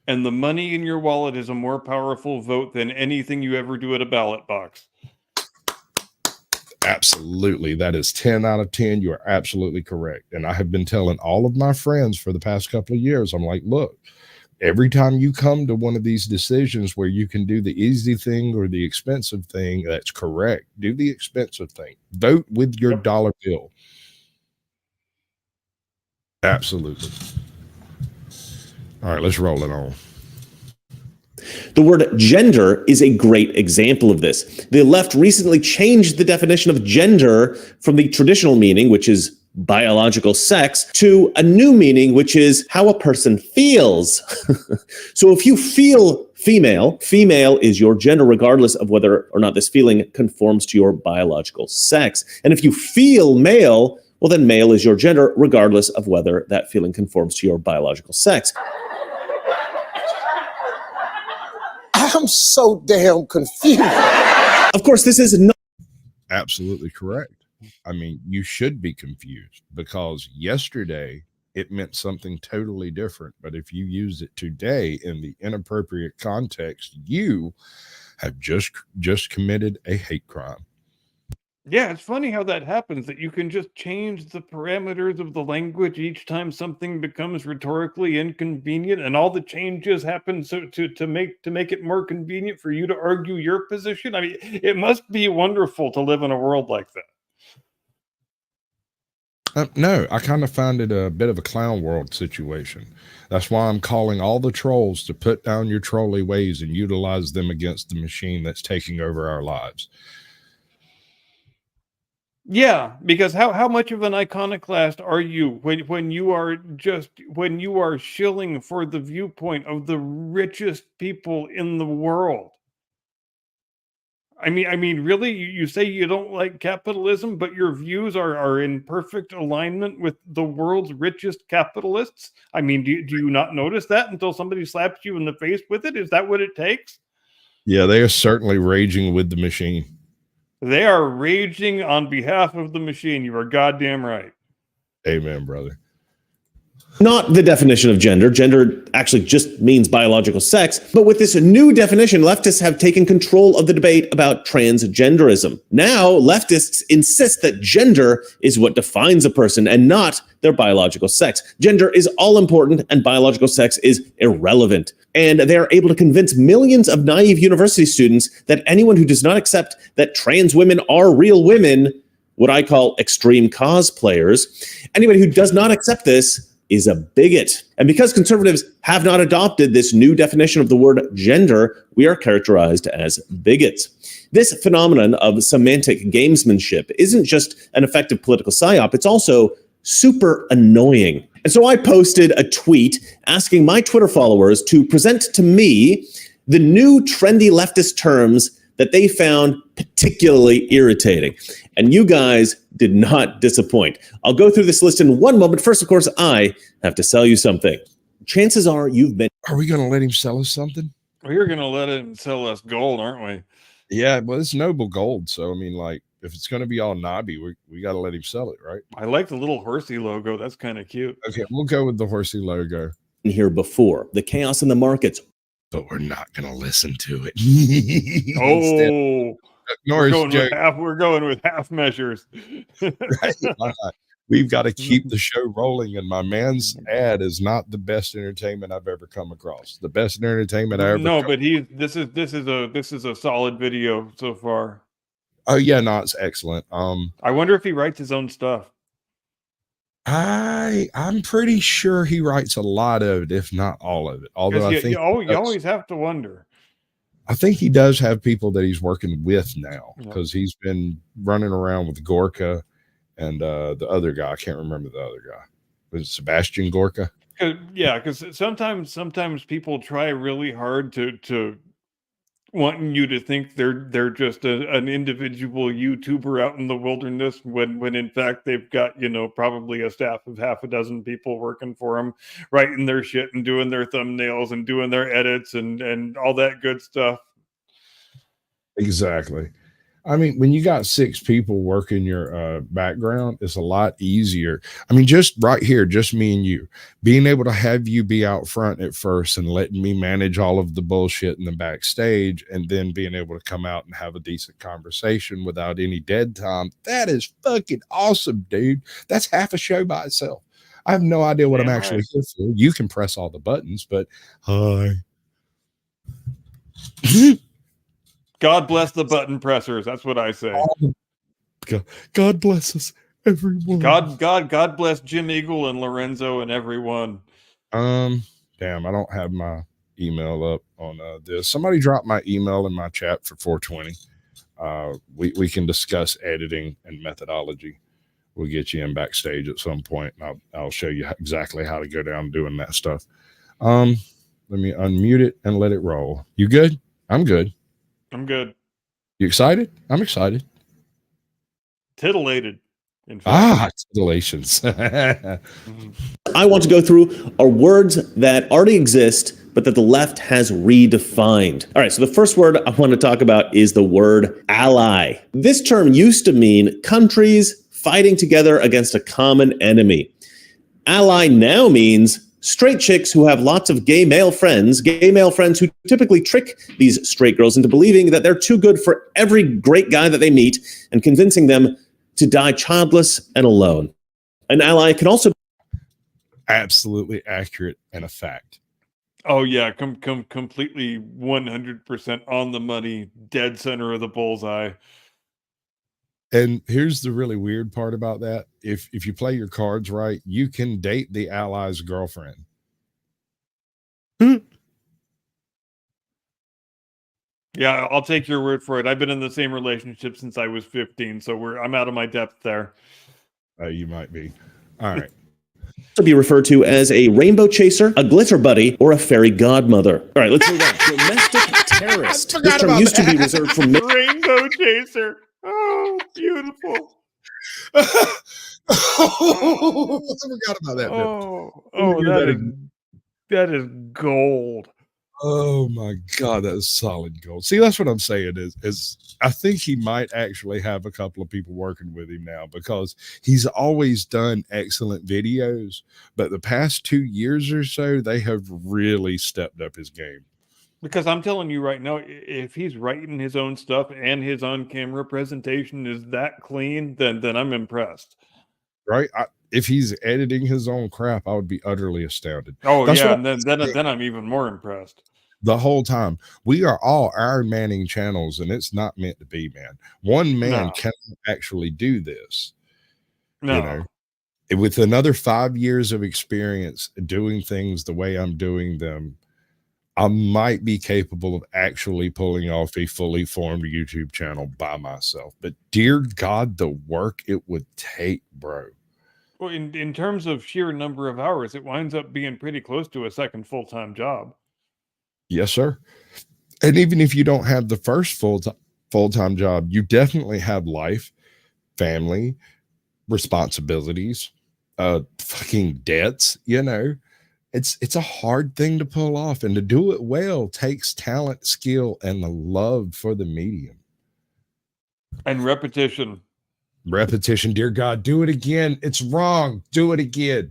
And the money in your wallet is a more powerful vote than anything you ever do at a ballot box. Absolutely. That is 10 out of 10. You are absolutely correct. And I have been telling all of my friends for the past couple of years, I'm like, look, every time you come to one of these decisions where you can do the easy thing or the expensive thing, that's correct. Do the expensive thing. Vote with your dollar bill. Absolutely. All right, let's roll it on. The word gender is a great example of this. The left recently changed the definition of gender from the traditional meaning, which is biological sex, to a new meaning, which is how a person feels. So if you feel female, female is your gender regardless of whether or not this feeling conforms to your biological sex. And if you feel male, well, then male is your gender regardless of whether that feeling conforms to your biological sex. I'm so damn confused. Of course, this is not absolutely correct. I mean, you should be confused because yesterday it meant something totally different. But if you use it today in the inappropriate context, you have just committed a hate crime. Yeah, it's funny how that happens, that you can just change the parameters of the language each time something becomes rhetorically inconvenient, and all the changes happen so to make it more convenient for you to argue your position. I mean, it must be wonderful to live in a world like that. No, I kind of find it a bit of a clown world situation. That's why I'm calling all the trolls to put down your trolly ways and utilize them against the machine that's taking over our lives. Yeah, because how much of an iconoclast are you when you are shilling for the viewpoint of the richest people in the world? I mean, really, you say you don't like capitalism, but your views are in perfect alignment with the world's richest capitalists? I mean, do you not notice that until somebody slaps you in the face with it? Is that what it takes? Yeah, they are certainly raging with the machine. They are raging on behalf of the machine. You are goddamn right. Amen, brother. Not the definition of gender. Gender actually just means biological sex. But with this new definition, leftists have taken control of the debate about transgenderism. Now, leftists insist that gender is what defines a person and not their biological sex. Gender is all important and biological sex is irrelevant. And they are able to convince millions of naive university students that anyone who does not accept that trans women are real women, what I call extreme cosplayers, anybody who does not accept this is a bigot. And because conservatives have not adopted this new definition of the word gender, we are characterized as bigots. This phenomenon of semantic gamesmanship isn't just an effective political psyop, it's also super annoying. And so I posted a tweet asking my Twitter followers to present to me the new trendy leftist terms that they found particularly irritating. And you guys did not disappoint. I'll go through this list in one moment. First, of course, I have to sell you something. Chances are you've been... Are we going to let him sell us something? We're going to let him sell us gold, aren't we? Yeah, well, it's noble gold. So, I mean, like, if it's going to be all knobby, we got to let him sell it, right? I like the little horsey logo. That's kind of cute. Okay, we'll go with the horsey logo. Here before, the chaos in the markets. But we're not going to listen to it. Oh, Norris joke. We're going with half measures. Right? Why not? We've got to keep the show rolling, and my man's ad is not the best entertainment I've ever come across. The best entertainment I ever. No, but this is a solid video so far. Oh yeah, no, it's excellent. I wonder if he writes his own stuff. I'm pretty sure he writes a lot of it, if not all of it. Although I think you always have to wonder. I think he does have people that he's working with now, because he's been running around with Gorka and the other guy. I can't remember the other guy. Was it Sebastian Gorka? Yeah, because sometimes people try really hard to wanting you to think they're just an individual YouTuber out in the wilderness, when in fact they've got, probably a staff of half a dozen people working for them, writing their shit and doing their thumbnails and doing their edits and all that good stuff. Exactly. I mean, when you got 6 people working your background, it's a lot easier. I mean, just right here, just me and you, being able to have you be out front at first and letting me manage all of the bullshit in the backstage, and then being able to come out and have a decent conversation without any dead time. That is fucking awesome, dude. That's half a show by itself. I have no idea what I'm actually here for. You can press all the buttons, but hi. God bless the button pressers. That's what I say. God bless us, everyone. God bless Jim Eagle and Lorenzo and everyone. Damn, I don't have my email up on this. Somebody dropped my email in my chat for 420. We can discuss editing and methodology. We'll get you in backstage at some point, and I'll show you exactly how to go down doing that stuff. Let me unmute it and let it roll. You good? I'm good. I'm good. You excited? I'm excited. Titillated. In fact. Titillations. I want to go through are words that already exist, but that the left has redefined. All right, so the first word I want to talk about is the word ally. This term used to mean countries fighting together against a common enemy. Ally now means straight chicks who have lots of gay male friends who typically trick these straight girls into believing that they're too good for every great guy that they meet and convincing them to die childless and alone. An ally can also be absolutely accurate and a fact. Oh yeah, completely 100% on the money, dead center of the bullseye. And here's the really weird part about that. If you play your cards right, you can date the ally's girlfriend. Yeah, I'll take your word for it. I've been in the same relationship since I was 15, so I'm out of my depth there. You might be. All right. To be referred to as a rainbow chaser, a glitter buddy, or a fairy godmother. All right, let's move on. Domestic terrorist. This term used to be reserved for rainbow chaser. Oh, beautiful. I forgot about that. That is gold. Oh my God, that is solid gold. See, that's what I'm saying is I think he might actually have a couple of people working with him now, because he's always done excellent videos, but the past 2 years or so, they have really stepped up his game. Because I'm telling you right now, if he's writing his own stuff and his on-camera presentation is that clean, then I'm impressed. Right? If he's editing his own crap, I would be utterly astounded. Oh, that's yeah, and then I'm even more impressed. The whole time. We are all Iron Manning channels, and it's not meant to be, man. One man cannot actually do this. No. You know? With another 5 years of experience doing things the way I'm doing them, I might be capable of actually pulling off a fully formed YouTube channel by myself. But dear God, the work it would take, bro. Well, in terms of sheer number of hours, it winds up being pretty close to a second full-time job. Yes, sir. And even if you don't have the first full-time job, you definitely have life, family, responsibilities, fucking debts, you know. It's a hard thing to pull off, and to do it well takes talent, skill, and the love for the medium. And repetition. Repetition, dear God, do it again. It's wrong. Do it again.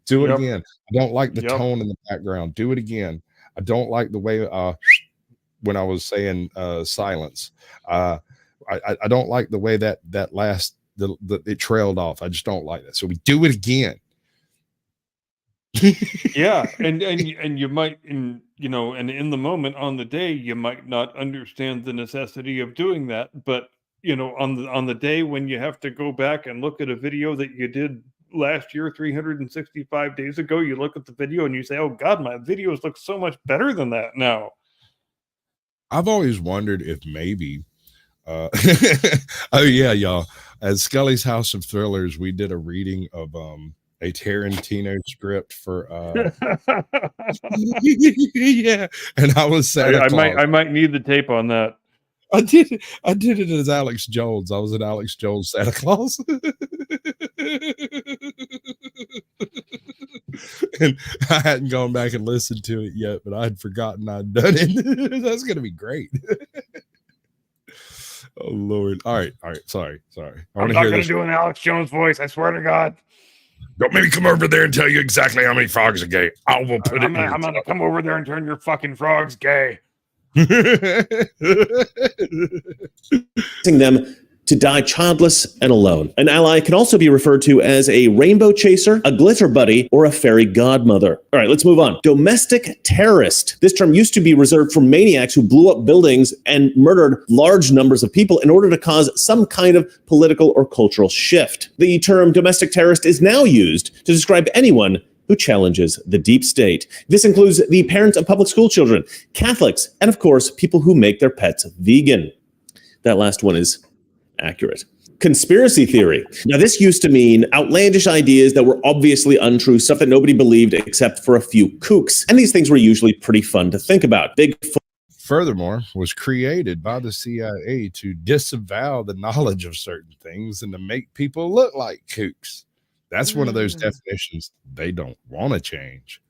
Do it again. I don't like the tone in the background. Do it again. I don't like the way when I was saying silence. I don't like the way that last it trailed off. I just don't like that. So we do it again. Yeah, and you might, and in the moment on the day, you might not understand the necessity of doing that, but on the day when you have to go back and look at a video that you did last year 365 days ago, you look at the video and you say, oh God, my videos look so much better than that now. I've always wondered if maybe oh yeah, y'all, at Scully's House of Thrillers, we did a reading of a Tarantino script for yeah, and I was Santa Claus. I might need the tape on that. I did it as Alex Jones. I was an Alex Jones Santa Claus. And I hadn't gone back and listened to it yet, but I had forgotten I'd done it. That's gonna be great. Oh Lord. All right. Sorry. I'm not gonna do an Alex Jones voice, I swear to God. Don't make me come over there and tell you exactly how many frogs are gay. I will put I'm gonna come over there and turn your fucking frogs gay. Them to die childless and alone. An ally can also be referred to as a rainbow chaser, a glitter buddy, or a fairy godmother. All right, let's move on. Domestic terrorist. This term used to be reserved for maniacs who blew up buildings and murdered large numbers of people in order to cause some kind of political or cultural shift. The term domestic terrorist is now used to describe anyone who challenges the deep state. This includes the parents of public school children, Catholics, and of course, people who make their pets vegan. That last one is accurate. Conspiracy theory. Now, this used to mean outlandish ideas that were obviously untrue, stuff that nobody believed except for a few kooks. And these things were usually pretty fun to think about. Furthermore, was created by the CIA to disavow the knowledge of certain things and to make people look like kooks. That's one of those definitions they don't want to change.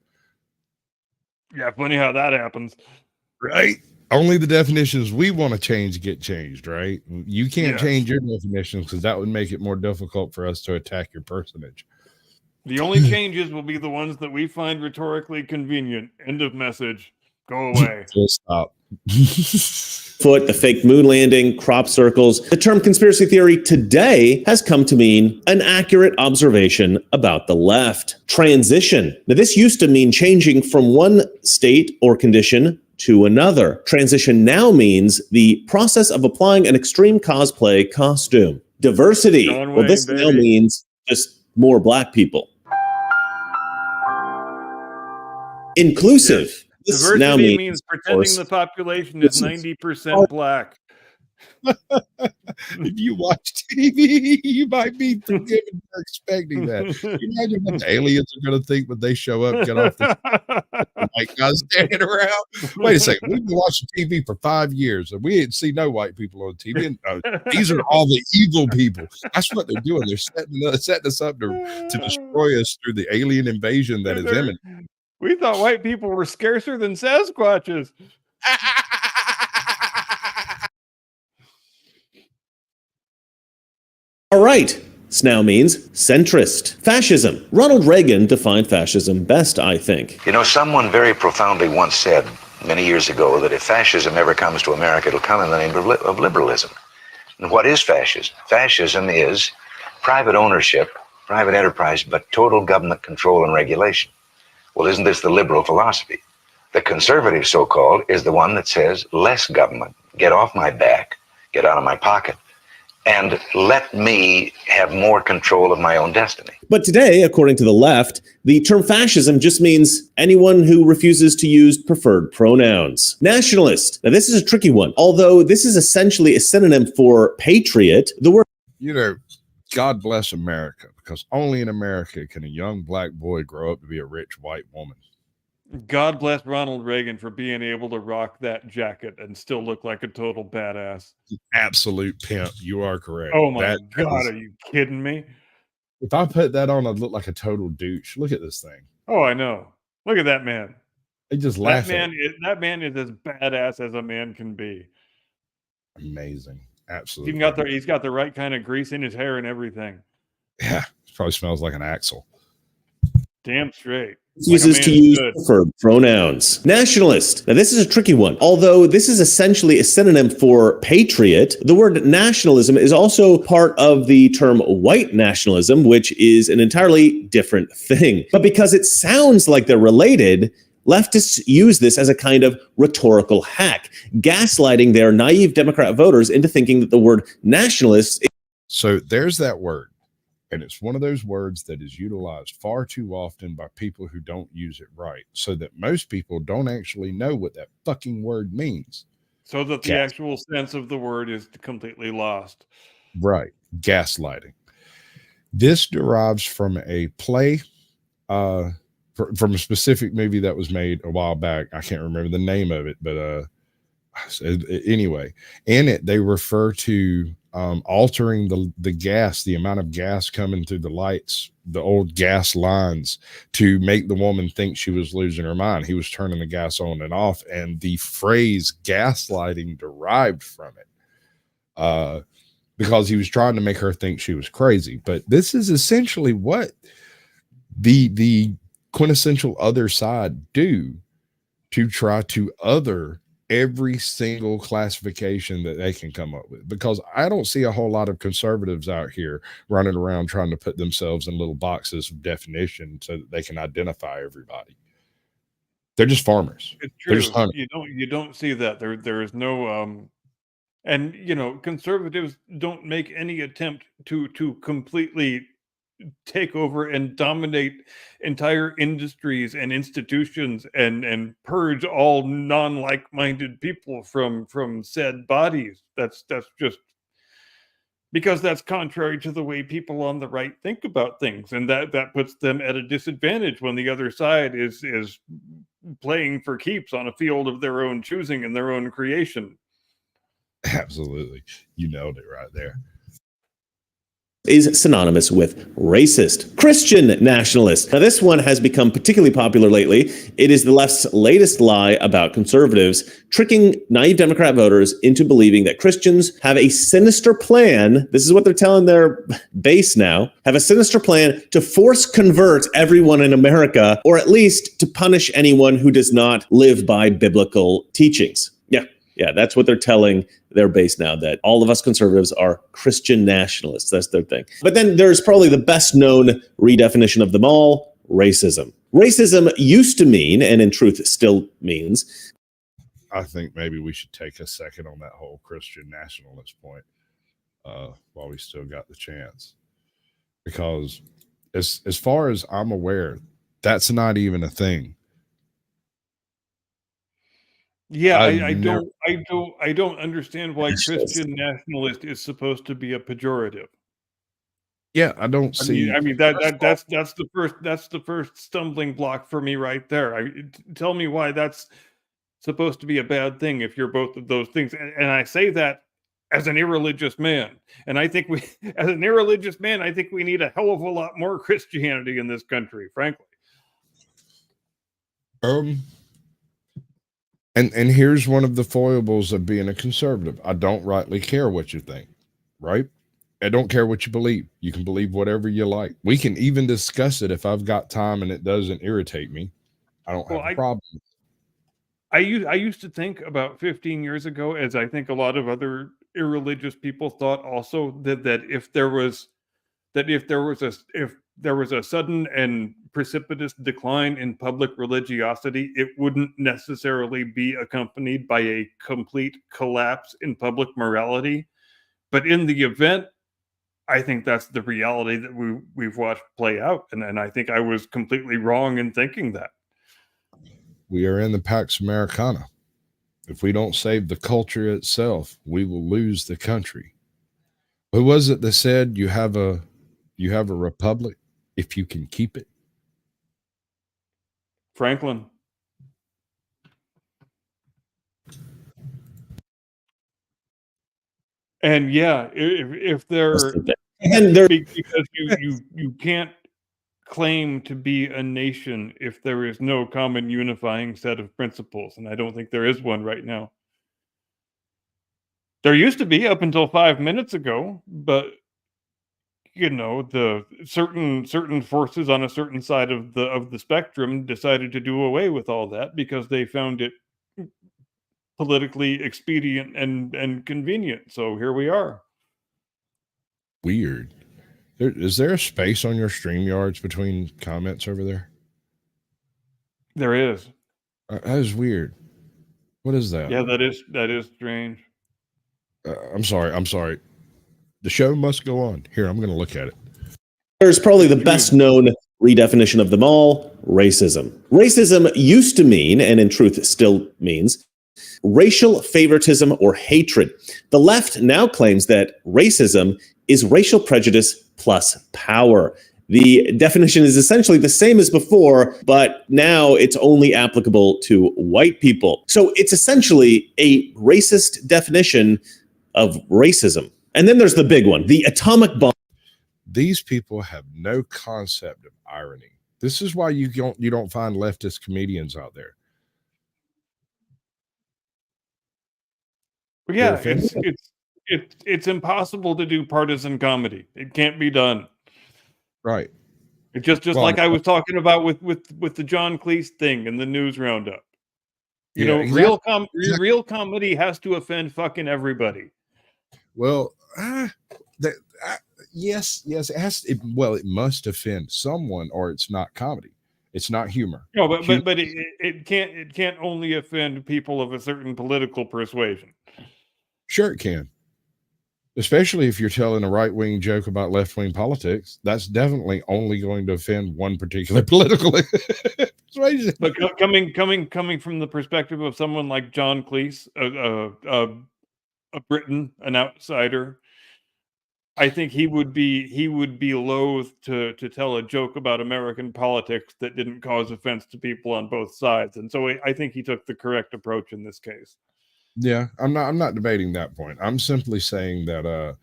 Yeah, funny how that happens. Right? Only the definitions we want to change get changed, right? You can't change your definitions because that would make it more difficult for us to attack your personage. The only changes will be the ones that we find rhetorically convenient. End of message. Go away. Full stop. The fake moon landing, crop circles. The term conspiracy theory today has come to mean an accurate observation about the left. Transition. Now, this used to mean changing from one state or condition to another. Transition now means the process of applying an extreme cosplay costume. Diversity. Well, this now means just more black people. Inclusive. Yes. Diversity means pretending the population is 90% black. If you watch TV, you might be forgiven for expecting that. Imagine what the aliens are going to think when they show up, get off the white guys standing around. Wait a second. We've been watching TV for 5 years and we ain't seen no white people on TV. These are all the evil people. That's what they're doing. They're setting us up to destroy us through the alien invasion that is imminent. We thought white people were scarcer than Sasquatches. All right. This now means centrist. Fascism. Ronald Reagan defined fascism best, I think. You know, someone very profoundly once said many years ago that if fascism ever comes to America, it'll come in the name of liberalism. And what is fascism? Fascism is private ownership, private enterprise, but total government control and regulation. Well, isn't this the liberal philosophy? The conservative, so-called, is the one that says less government, get off my back, get out of my pocket, and let me have more control of my own destiny. But today, according to the left, the term fascism just means anyone who refuses to use preferred pronouns. Nationalist. Now, this is a tricky one. Although this is essentially a synonym for patriot, the word... God bless America, because only in America can a young black boy grow up to be a rich white woman. God bless Ronald Reagan for being able to rock that jacket and still look like a total badass. Absolute pimp. You are correct. Oh my God, are you kidding me? If I put that on, I'd look like a total douche. Look at this thing. Oh, I know. Look at that man. They just laugh. That man is as badass as a man can be. Amazing. Absolutely. He's got the right kind of grease in his hair and everything. Yeah. It probably smells like an axle. Damn straight. Refuses to use preferred pronouns. Nationalist. Now, this is a tricky one. Although this is essentially a synonym for patriot, the word nationalism is also part of the term white nationalism, which is an entirely different thing. But because it sounds like they're related, leftists use this as a kind of rhetorical hack, gaslighting their naive Democrat voters into thinking that the word nationalist. So there's that word. And it's one of those words that is utilized far too often by people who don't use it right, so that most people don't actually know what that fucking word means. So that the actual sense of the word is completely lost. Right. Gaslighting. This derives from a play, from a specific movie that was made a while back. I can't remember the name of it, but anyway, in it, they refer to altering the gas, the amount of gas coming through the lights, the old gas lines, to make the woman think she was losing her mind. He was turning the gas on and off, and the phrase gaslighting derived from it, because he was trying to make her think she was crazy. But this is essentially what the quintessential other side do to try to other every single classification that they can come up with, because I don't see a whole lot of conservatives out here running around trying to put themselves in little boxes of definition so that they can identify everybody. They're just farmers. It's true. Just you don't see that. There is no and conservatives don't make any attempt to completely take over and dominate entire industries and institutions and purge all non-like-minded people from said bodies. That's just because that's contrary to the way people on the right think about things, and that puts them at a disadvantage when the other side is playing for keeps on a field of their own choosing and their own creation. Absolutely. You nailed it right there. Is synonymous with racist. Christian nationalist. Now, this one has become particularly popular lately. It is the left's latest lie about conservatives, tricking naive Democrat voters into believing that Christians have a sinister plan. This is what they're telling their base now, have a sinister plan to force convert everyone in America, or at least to punish anyone who does not live by biblical teachings. Yeah, that's what they're telling their base now, that all of us conservatives are Christian nationalists. That's their thing. But then there's probably the best known redefinition of them all, racism. Racism used to mean, and in truth it still means. I think maybe we should take a second on that whole Christian nationalist point while we still got the chance. Because as far as I'm aware, that's not even a thing. Yeah, I don't understand why Christian nationalist is supposed to be a pejorative. Yeah, I don't see. I mean that's the first stumbling block for me right there. Tell me why that's supposed to be a bad thing if you're both of those things. And I say that as an irreligious man. And I think as an irreligious man, I think we need a hell of a lot more Christianity in this country, frankly. And here's one of the foibles of being a conservative. I don't rightly care what you think, right? I don't care what you believe. You can believe whatever you like. We can even discuss it if I've got time and it doesn't irritate me. I don't have a problem. I used to think about 15 years ago, as I think a lot of other irreligious people thought also, that if there was a sudden and precipitous decline in public religiosity, it wouldn't necessarily be accompanied by a complete collapse in public morality. But in the event, I think that's the reality that we've watched play out. And I think I was completely wrong in thinking that. We are in the Pax Americana. If we don't save the culture itself, we will lose the country. Who was it that said you have a republic if you can keep it? Franklin. And yeah, if they're because you can't claim to be a nation if there is no common unifying set of principles, and I don't think there is one right now. There used to be up until 5 minutes ago, but the certain forces on a certain side of the spectrum decided to do away with all that because they found it politically expedient and convenient. So here we are. Weird. Is there a space on your StreamYards between comments over there? There is. That is weird. What is that? Yeah, that is strange. I'm sorry. The show must go on. Here, I'm going to look at it. There's probably the best known redefinition of them all, racism. Racism used to mean, and in truth still means, racial favoritism or hatred. The left now claims that racism is racial prejudice plus power. The definition is essentially the same as before, but now it's only applicable to white people. So it's essentially a racist definition of racism. And then there's the big one, the atomic bomb. These people have no concept of irony. This is why you don't find leftist comedians out there. But yeah, it's impossible to do partisan comedy. It can't be done. Right. It's just like I was talking about with the John Cleese thing and the news roundup. Exactly. Real comedy has to offend fucking everybody. Well, yes, it has. It must offend someone, or it's not comedy. It's not humor. No, but it can't only offend people of a certain political persuasion. Sure, it can. Especially if you're telling a right-wing joke about left-wing politics, that's definitely only going to offend one particular political persuasion. But coming from the perspective of someone like John Cleese, a Briton, an outsider, I think he would be loath to tell a joke about American politics that didn't cause offense to people on both sides, and so I think he took the correct approach in this case. Yeah, I'm not debating that point. I'm simply saying that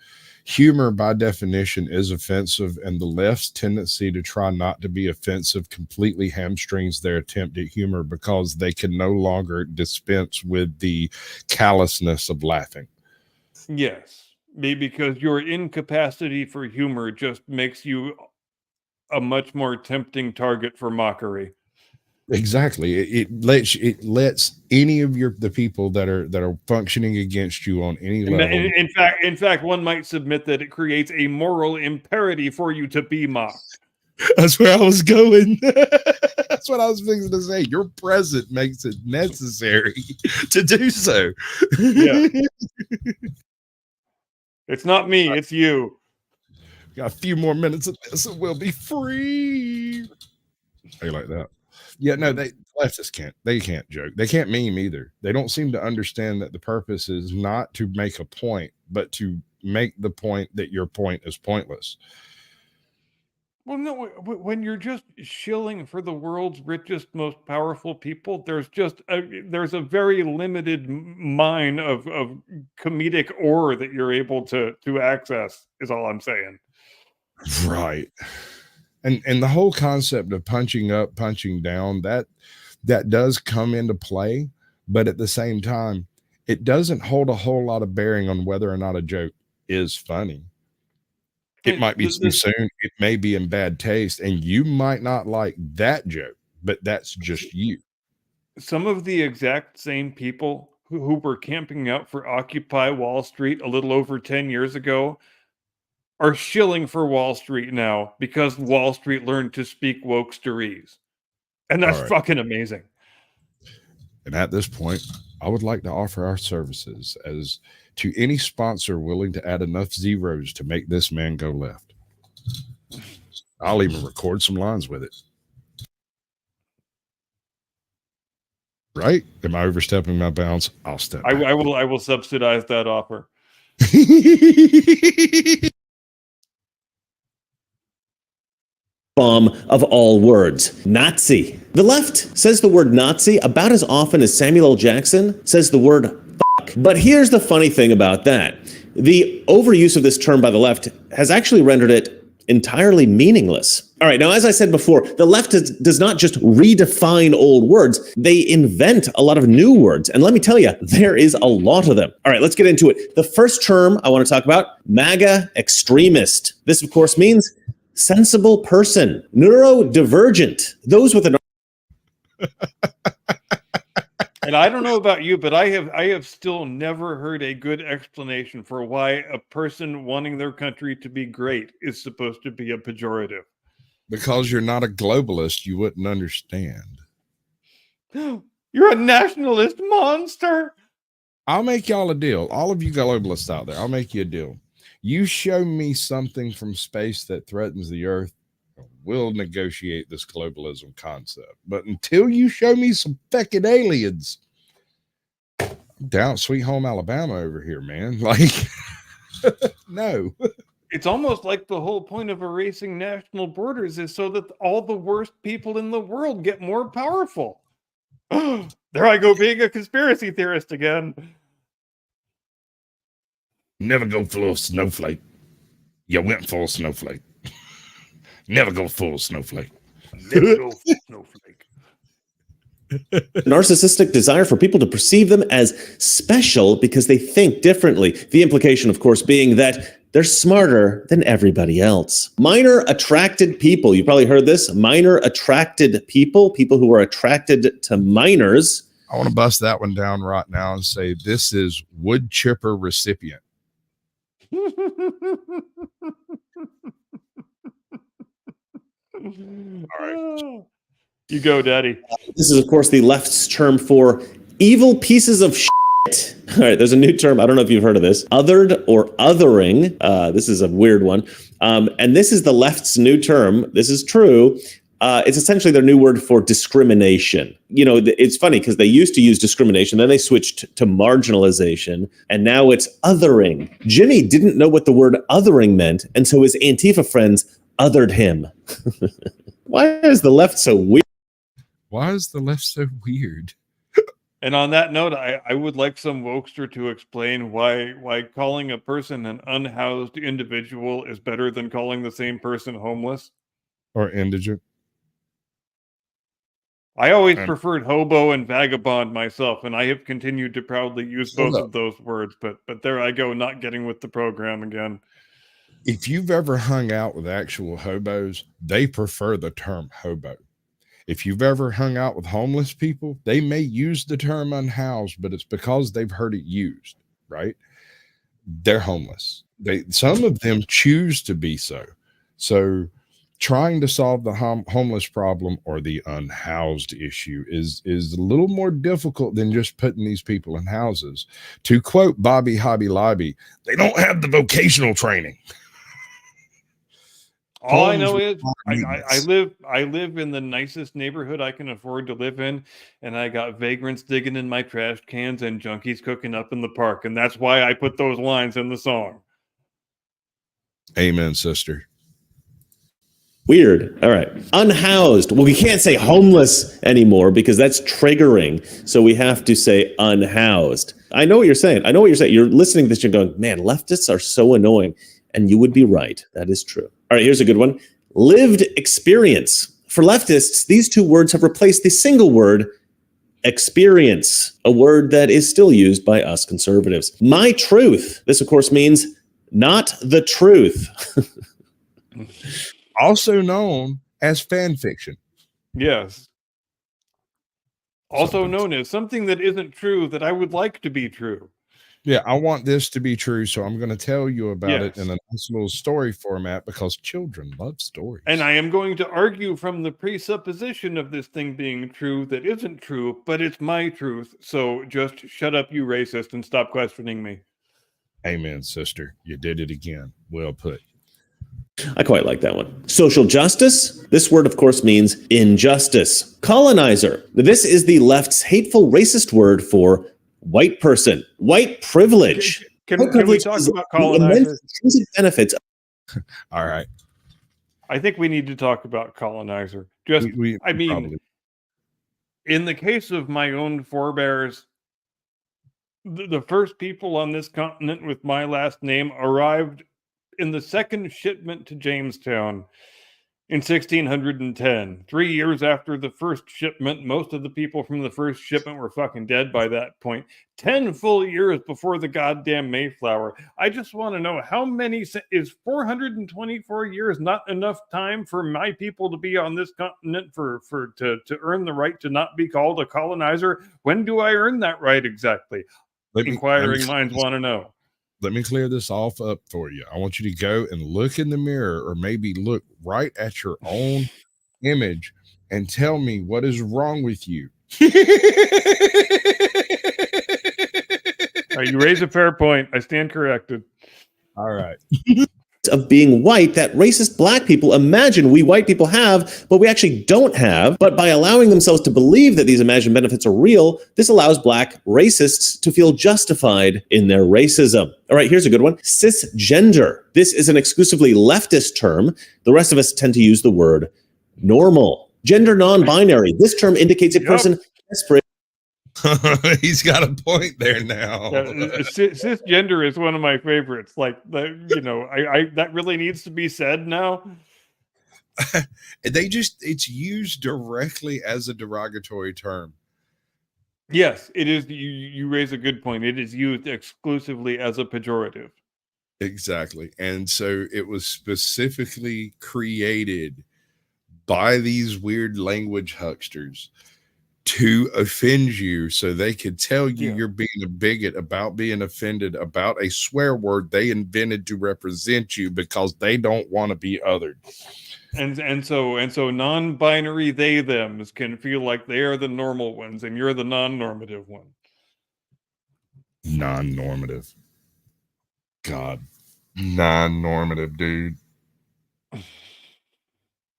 humor by definition is offensive, and the left's tendency to try not to be offensive completely hamstrings their attempt at humor because they can no longer dispense with the callousness of laughing. Yes, because your incapacity for humor just makes you a much more tempting target for mockery. Exactly. It lets any of the people that are functioning against you on any level. In fact, one might submit that it creates a moral imperative for you to be mocked. That's where I was going. That's what I was fixing to say. Your presence makes it necessary to do so. Yeah. It's not me, it's you. Got a few more minutes of this and we'll be free. How you like that? Yeah, no, leftists can't joke. They can't meme either. They don't seem to understand that the purpose is not to make a point, but to make the point that your point is pointless. Well, no, when you're just shilling for the world's richest, most powerful people, there's a very limited mine of comedic ore that you're able to access, is all I'm saying. Right. And the whole concept of punching up, punching down, that does come into play, but at the same time, it doesn't hold a whole lot of bearing on whether or not a joke is funny. It might be too soon, it may be in bad taste, and you might not like that joke, but that's just you. Some of the exact same people who were camping out for Occupy Wall Street a little over 10 years ago are shilling for Wall Street now because Wall Street learned to speak wokesterese. And that's fucking amazing. And at this point, I would like to offer our services as to any sponsor willing to add enough zeros to make this man go left. I'll even record some lines with it. Right? Am I overstepping my bounds? I'll step back. I will subsidize that offer. Bomb of all words, Nazi. The left says the word Nazi about as often as Samuel L. Jackson says the word fuck. But here's the funny thing about that. The overuse of this term by the left has actually rendered it entirely meaningless. All right, now, as I said before, the left does not just redefine old words, they invent a lot of new words. And let me tell you, there is a lot of them. All right, let's get into it. The first term I want to talk about, MAGA extremist. This, of course, means sensible person, neurodivergent, those with an And I don't know about you, but I have still never heard a good explanation for why a person wanting their country to be great is supposed to be a pejorative. Because you're not a globalist, you wouldn't understand. You're a nationalist monster. I'll make y'all a deal. All of you globalists out there, I'll make you a deal. You show me something from space that threatens the Earth, we'll negotiate this globalism concept. But until you show me some feckin' aliens, I'm down Sweet Home Alabama over here, man. Like, no. It's almost like the whole point of erasing national borders is so that all the worst people in the world get more powerful. There I go being a conspiracy theorist again. Never go full snowflake. You went full snowflake. Never go full snowflake. Never go full snowflake. narcissistic desire for people to perceive them as special because they think differently. The implication, of course, being that they're smarter than everybody else. Minor attracted people. You probably heard this. Minor attracted people, people who are attracted to minors. I want to bust that one down right now and say this is wood chipper recipient. All right. You go, Daddy. This is, of course, the left's term for evil pieces of shit. All right, there's a new term. I don't know if you've heard of this. Othered or othering. This is a weird one. And this is the left's new term. This is true. It's essentially their new word for discrimination. You know, it's funny because they used to use discrimination, then they switched to marginalization, and now it's othering. Jimmy didn't know what the word othering meant, and so his Antifa friends othered him. Why is the left so weird? Why is the left so weird? And on that note, I would like some wokester to explain why calling a person an unhoused individual is better than calling the same person homeless. Or indigent. I always preferred hobo and vagabond myself, and I have continued to proudly use both of those words, but there I go, not getting with the program again. If you've ever hung out with actual hobos, they prefer the term hobo. If you've ever hung out with homeless people, they may use the term unhoused, but it's because they've heard it used, right? They're homeless. Some of them choose to be so. So trying to solve the homeless problem or the unhoused issue is a little more difficult than just putting these people in houses. To quote Bobby Hobby Lobby, they don't have the vocational training. All I know is I live in the nicest neighborhood I can afford to live in, and I got vagrants digging in my trash cans and junkies cooking up in the park, and that's why I put those lines in the song. Amen, sister. Weird. All right. Unhoused. Well, we can't say homeless anymore because that's triggering. So we have to say unhoused. I know what you're saying. You're listening to this and going, man, leftists are so annoying. And you would be right. That is true. All right, here's a good one. Lived experience. For leftists, these two words have replaced the single word experience, a word that is still used by us conservatives. My truth. This, of course, means not the truth. Also known as fan fiction. Yes. Also known as something that isn't true that I would like to be true. Yeah, I want this to be true, so I'm going to tell you about it in a nice little story format because children love stories. And I am going to argue from the presupposition of this thing being true that isn't true, but it's my truth. So just shut up, you racist, and stop questioning me. Amen, sister. You did it again. Well put. I quite like that one. Social justice. This word, of course, means injustice. Colonizer. This is the left's hateful racist word for white person, white privilege. Can we talk about colonizer? Benefits. All right. I think we need to talk about colonizer. In the case of my own forebears, the first people on this continent with my last name arrived in the second shipment to Jamestown in 1610. 3 years after the first shipment, most of the people from the first shipment were fucking dead by that point. 10 full years before the goddamn Mayflower. I just want to know how many is 424 years not enough time for my people to be on this continent to earn the right to not be called a colonizer? When do I earn that right exactly? Inquiring minds want to know. Let me clear this off up for you. I want you to go and look in the mirror, or maybe look right at your own image and tell me what is wrong with you. You raise a fair point. I stand corrected. All right. Of being white that racist black people imagine we white people have, but we actually don't have. But by allowing themselves to believe that these imagined benefits are real, this allows black racists to feel justified in their racism. All right, here's a good one. Cisgender. This is an exclusively leftist term. The rest of us tend to use the word normal. Gender non-binary. This term indicates a person desperate. He's got a point there now. Cisgender is one of my favorites. Like, I that really needs to be said now. It's used directly as a derogatory term. Yes, it is. You raise a good point. It is used exclusively as a pejorative. Exactly. And so it was specifically created by these weird language hucksters to offend you, so they could tell you you're being a bigot about being offended about a swear word they invented to represent you because they don't want to be othered. And so non-binary they thems can feel like they are the normal ones and you're the non-normative one. Non-normative. God. Non-normative, dude.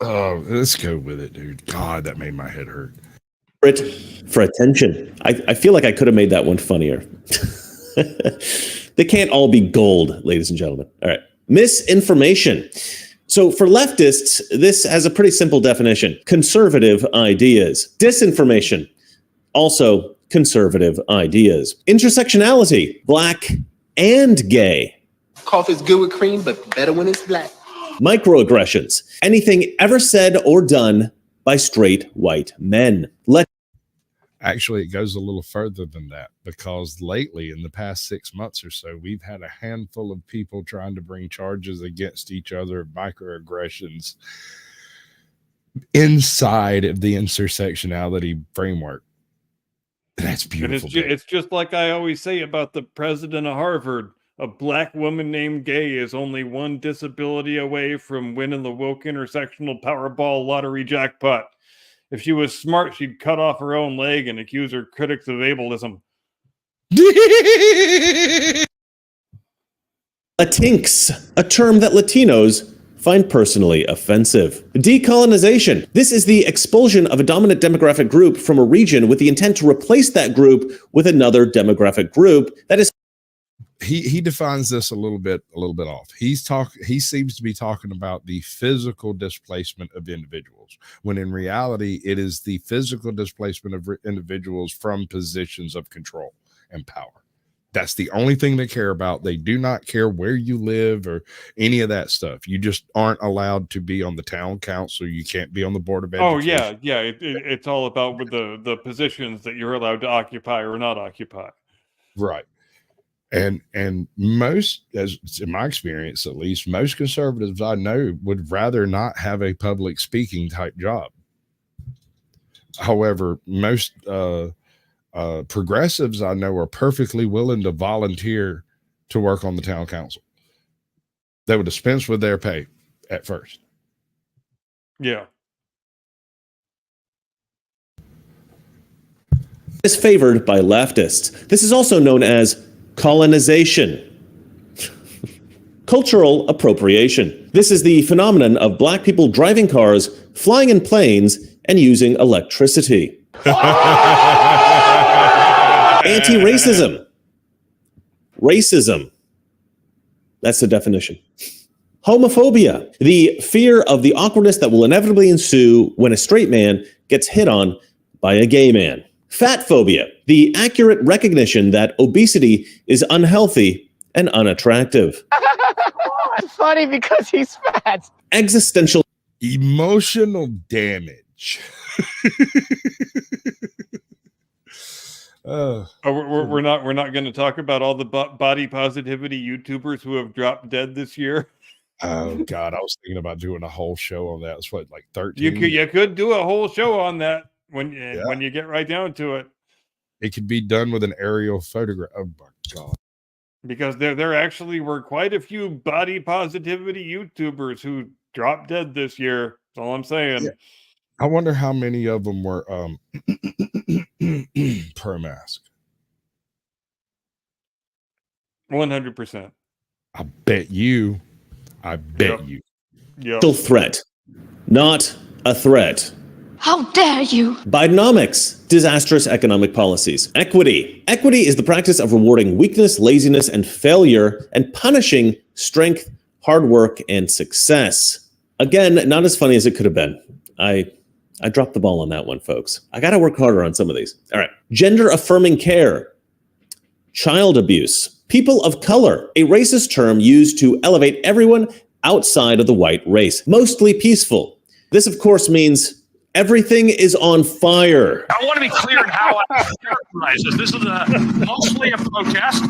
Oh, let's go with it, dude. God, that made my head hurt. For attention. I feel like I could have made that one funnier. They can't all be gold, ladies and gentlemen. All right. Misinformation. So for leftists, this has a pretty simple definition. Conservative ideas. Disinformation. Also conservative ideas. Intersectionality. Black and gay. Coffee's good with cream, but better when it's black. Microaggressions. Anything ever said or done by straight white men. Actually, it goes a little further than that, because lately, in the past 6 months or so, we've had a handful of people trying to bring charges against each other of microaggressions inside of the intersectionality framework. That's beautiful. And it's just like I always say about the president of Harvard. A black woman named Gay is only one disability away from winning the woke intersectional Powerball lottery jackpot. If she was smart, she'd cut off her own leg and accuse her critics of ableism. Latinx, a term that Latinos find personally offensive. Decolonization. This is the expulsion of a dominant demographic group from a region with the intent to replace that group with another demographic group that is. He defines this a little bit off. He seems to be talking about the physical displacement of individuals, when in reality it is the physical displacement of individuals from positions of control and power. That's the only thing they care about. They do not care where you live or any of that stuff. You just aren't allowed to be on the town council. You can't be on the board of education. Oh yeah. It's all about the positions that you're allowed to occupy or not occupy. Right. And most, as in my experience at least, most conservatives I know would rather not have a public speaking type job. However, most progressives I know are perfectly willing to volunteer to work on the town council. They would dispense with their pay at first. Yeah. Is favored by leftists. This is also known as colonization. Cultural appropriation. This is the phenomenon of black people driving cars, flying in planes, and using electricity. Anti-racism. Racism. That's the definition. Homophobia. The fear of the awkwardness that will inevitably ensue when a straight man gets hit on by a gay man. Fat phobia, the accurate recognition that obesity is unhealthy and unattractive. not funny because he's fat. Existential Emotional damage. Oh, we're not going to talk about all the body positivity YouTubers who have dropped dead this year. Oh God, I was thinking about doing a whole show on that. It's what, like 13? You could do a whole show on that when you get right down to it. It could be done with an aerial photograph. Oh my God. Because there actually were quite a few body positivity YouTubers who dropped dead this year. That's all I'm saying. Yeah. I wonder how many of them were pro mask. 100%. I bet you. You. Yeah. threat, not a threat. How dare you? Bidenomics, disastrous economic policies. Equity. Equity is the practice of rewarding weakness, laziness, and failure, and punishing strength, hard work, and success. Again, not as funny as it could have been. I dropped the ball on that one, folks. I got to work harder on some of these. All right. Gender-affirming care. Child abuse. People of color, a racist term used to elevate everyone outside of the white race. Mostly peaceful. This, of course, means everything is on fire. I want to be clear in how I characterize this. This is mostly a protest.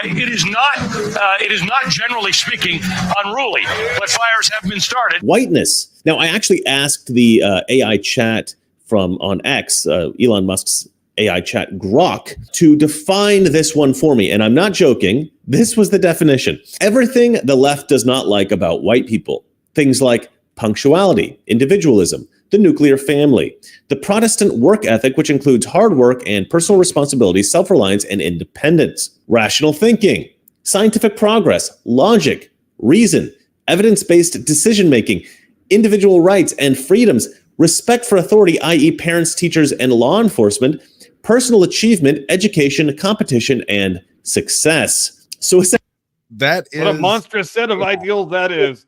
It is not generally speaking unruly, but fires have been started. Whiteness. Now, I actually asked the AI chat from on X, Elon Musk's AI chat Grok, to define this one for me. And I'm not joking. This was the definition. Everything the left does not like about white people. Things like punctuality, individualism, the nuclear family, the Protestant work ethic, which includes hard work and personal responsibility, self-reliance, and independence, rational thinking, scientific progress, logic, reason, evidence-based decision-making, individual rights and freedoms, respect for authority, i.e. parents, teachers, and law enforcement, personal achievement, education, competition, and success. So that is what a monstrous set of ideals that is.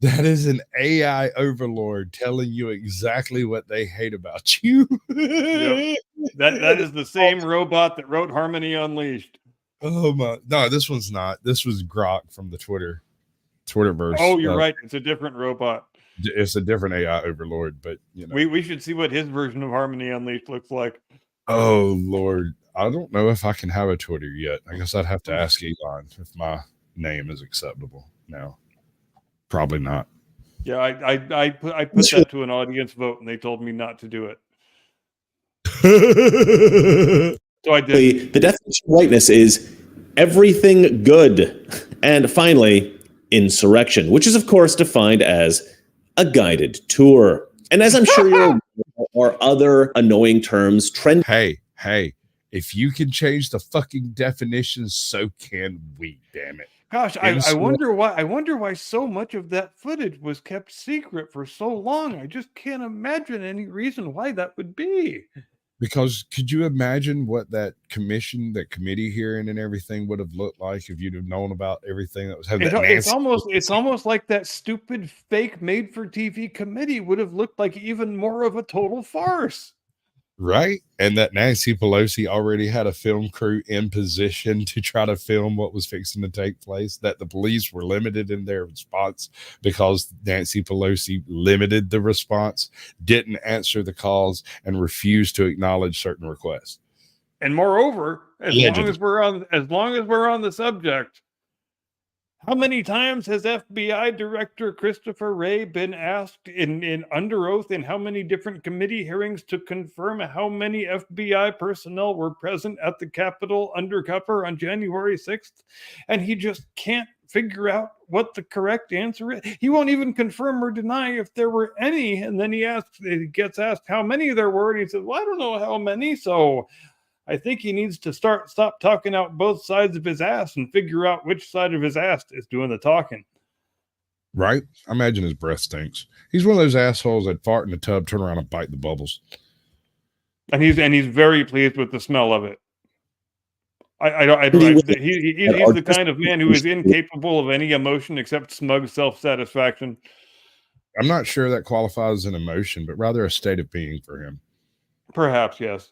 That is an AI overlord telling you exactly what they hate about you. Yep. That is the same robot that wrote Harmony Unleashed. Oh my! No, this one's not. This was Grok from the Twitterverse. Oh, you're right. It's a different robot. It's a different AI overlord, but you know, we should see what his version of Harmony Unleashed looks like. Oh Lord, I don't know if I can have a Twitter yet. I guess I'd have to ask Elon if my name is acceptable now. Probably not. Yeah, I put that to an audience vote, and they told me not to do it. So I did. The definition of whiteness is everything good. And finally, insurrection, which is, of course, defined as a guided tour. And as I'm sure you're aware, there are other annoying terms. Hey, if you can change the fucking definitions, so can we, damn it. Gosh, I wonder why so much of that footage was kept secret for so long. I just can't imagine any reason why that would be. Because could you imagine what that committee hearing and everything would have looked like if you'd have known about everything that was happening? It's almost like that stupid fake made for TV committee would have looked like even more of a total farce. Right. And that Nancy Pelosi already had a film crew in position to try to film what was fixing to take place, that the police were limited in their response because Nancy Pelosi limited the response, didn't answer the calls, and refused to acknowledge certain requests. And moreover, as long as we're on the subject, how many times has FBI Director Christopher Wray been asked in under oath in how many different committee hearings to confirm how many FBI personnel were present at the Capitol undercover on January 6th? And he just can't figure out what the correct answer is. He won't even confirm or deny if there were any. And then he gets asked how many there were. And he says, well, I don't know how many. So I think he needs to stop talking out both sides of his ass and figure out which side of his ass is doing the talking. Right? I imagine his breath stinks. He's one of those assholes that fart in the tub, turn around and bite the bubbles. And he's very pleased with the smell of it. He's the kind of man who is incapable of any emotion except smug self-satisfaction. I'm not sure that qualifies as an emotion, but rather a state of being for him. Perhaps, yes.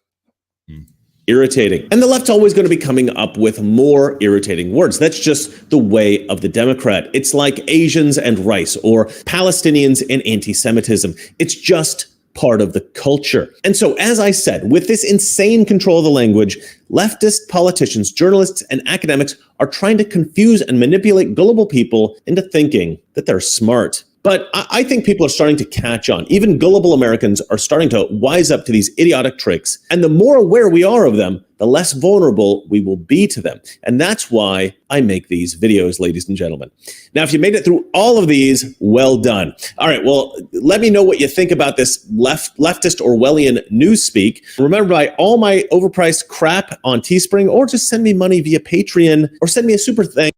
irritating. And the left's always going to be coming up with more irritating words. That's just the way of the Democrat. It's like Asians and rice, or Palestinians and anti-Semitism. It's just part of the culture. And so, as I said, with this insane control of the language, leftist politicians, journalists, and academics are trying to confuse and manipulate gullible people into thinking that they're smart. But I think people are starting to catch on. Even gullible Americans are starting to wise up to these idiotic tricks. And the more aware we are of them, the less vulnerable we will be to them. And that's why I make these videos, ladies and gentlemen. Now, if you made it through all of these, well done. All right, well, let me know what you think about this leftist Orwellian newspeak. Remember, buy all my overpriced crap on Teespring, or just send me money via Patreon, or send me a super thank.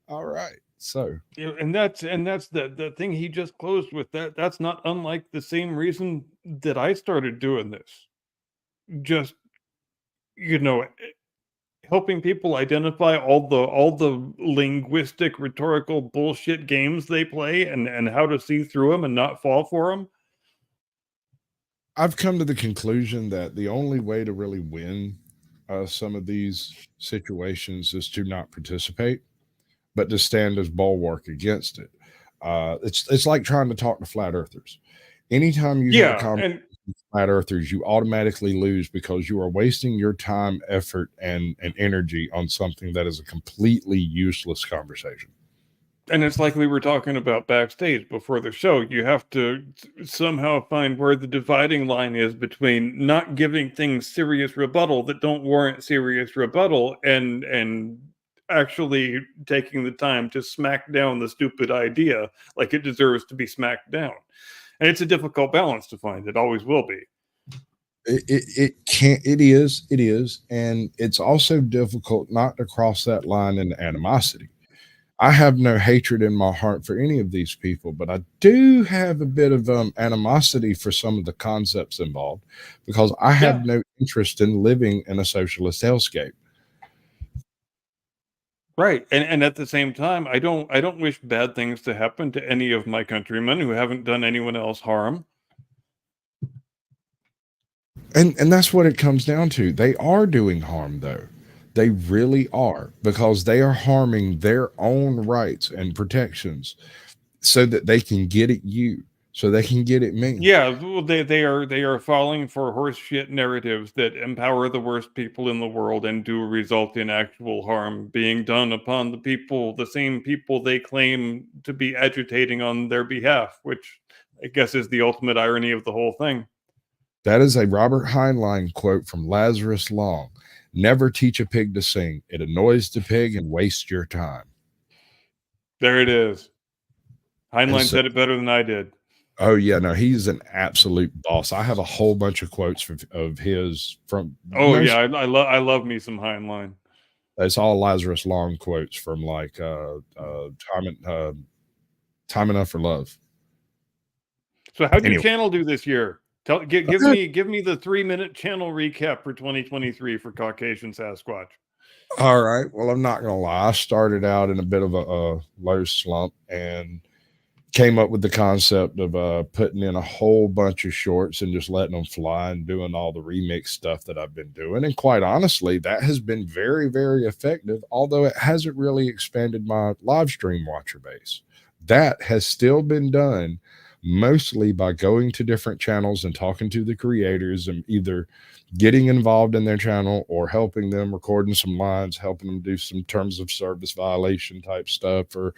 All right. So, and that's the thing he just closed with. That's not unlike the same reason that I started doing this. Just, helping people identify all the linguistic rhetorical bullshit games they play, and how to see through them and not fall for them. I've come to the conclusion that the only way to really win some of these situations is to not participate, but to stand as bulwark against it. It's like trying to talk to flat earthers. Anytime you have a conversation with flat earthers, you automatically lose, because you are wasting your time, effort, and energy on something that is a completely useless conversation. And it's like we were talking about backstage before the show. You have to somehow find where the dividing line is between not giving things serious rebuttal that don't warrant serious rebuttal, and actually taking the time to smack down the stupid idea like it deserves to be smacked down. And it's a difficult balance to find. It always will be. It is. And it's also difficult not to cross that line into animosity. I have no hatred in my heart for any of these people, but I do have a bit of animosity for some of the concepts involved, because I have no interest in living in a socialist hellscape. Right. And at the same time, I don't wish bad things to happen to any of my countrymen who haven't done anyone else harm. And that's what it comes down to. They are doing harm, though. They really are, because they are harming their own rights and protections so that they can get at you, so they can get at me. Yeah, well, they are falling for horseshit narratives that empower the worst people in the world and do result in actual harm being done upon the same people they claim to be agitating on their behalf, which I guess is the ultimate irony of the whole thing. That is a Robert Heinlein quote from Lazarus Long. Never teach a pig to sing. It annoys the pig and wastes your time. There it is. Heinlein said it better than I did. Oh yeah, no, he's an absolute boss. I have a whole bunch of quotes of his from. Oh yeah, I love me some Heinlein. It's all Lazarus Long quotes from like Time Enough for Love. So how'd your channel do this year? Give me the 3-minute channel recap for 2023 for Caucasian Sasquatch. All right. Well, I'm not gonna lie. I started out in a bit of a low slump and came up with the concept of putting in a whole bunch of shorts and just letting them fly and doing all the remix stuff that I've been doing. And quite honestly, that has been very, very effective, although it hasn't really expanded my live stream watcher base. That has still been done mostly by going to different channels and talking to the creators and either getting involved in their channel or helping them, recording some lines, helping them do some terms of service violation type stuff, or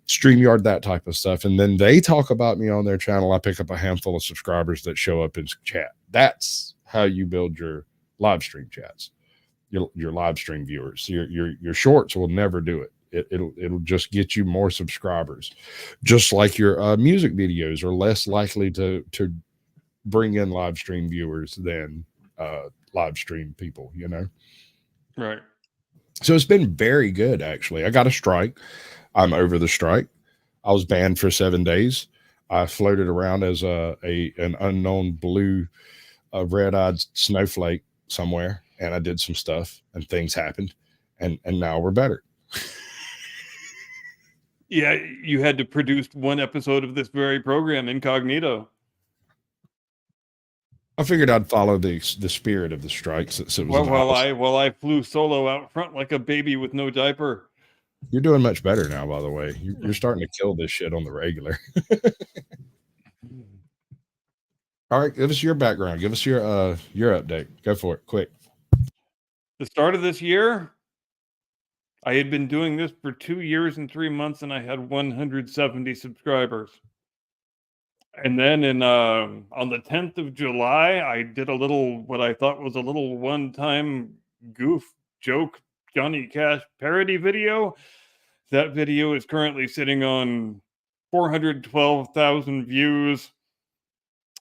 StreamYard, that type of stuff. And then they talk about me on their channel. I pick up a handful of subscribers that show up in chat. That's how you build your live stream chats, your live stream viewers. Your shorts will never do it. It'll just get you more subscribers, just like your music videos are less likely to bring in live stream viewers than live stream people, Right. So it's been very good, actually. I got a strike. I'm over the strike. I was banned for 7 days. I floated around as an unknown blue red-eyed snowflake somewhere, and I did some stuff and things happened, and now we're better. Yeah, you had to produce one episode of this very program incognito. I figured I'd follow the spirit of the strike since it was While I flew solo out front like a baby with no diaper. You're doing much better now, by the way. You're starting to kill this shit on the regular. All right, give us your background. Give us your update. Go for it, quick. The start of this year, I had been doing this for 2 years and 3 months, and I had 170 subscribers. And then on the 10th of July, I did a little, what I thought was a little one-time goof joke Johnny Cash parody video. That video is currently sitting on 412,000 views.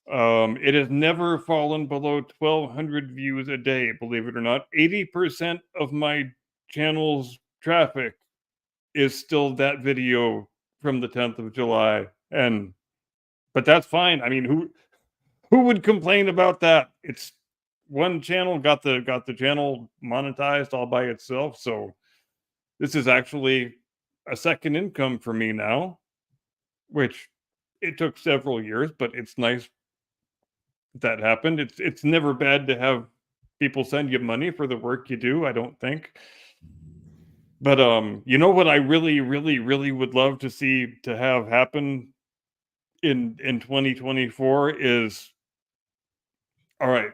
It has never fallen below 1,200 views a day, believe it or not. 80% of my channel's traffic is still that video from the 10th of July. But that's fine. I mean, who would complain about that? It's one channel got the channel monetized all by itself. So this is actually a second income for me now, which it took several years, but it's nice that happened. It's never bad to have people send you money for the work you do, I don't think. But you know what I really, really, really would love to see to have happen in 2024 is, all right,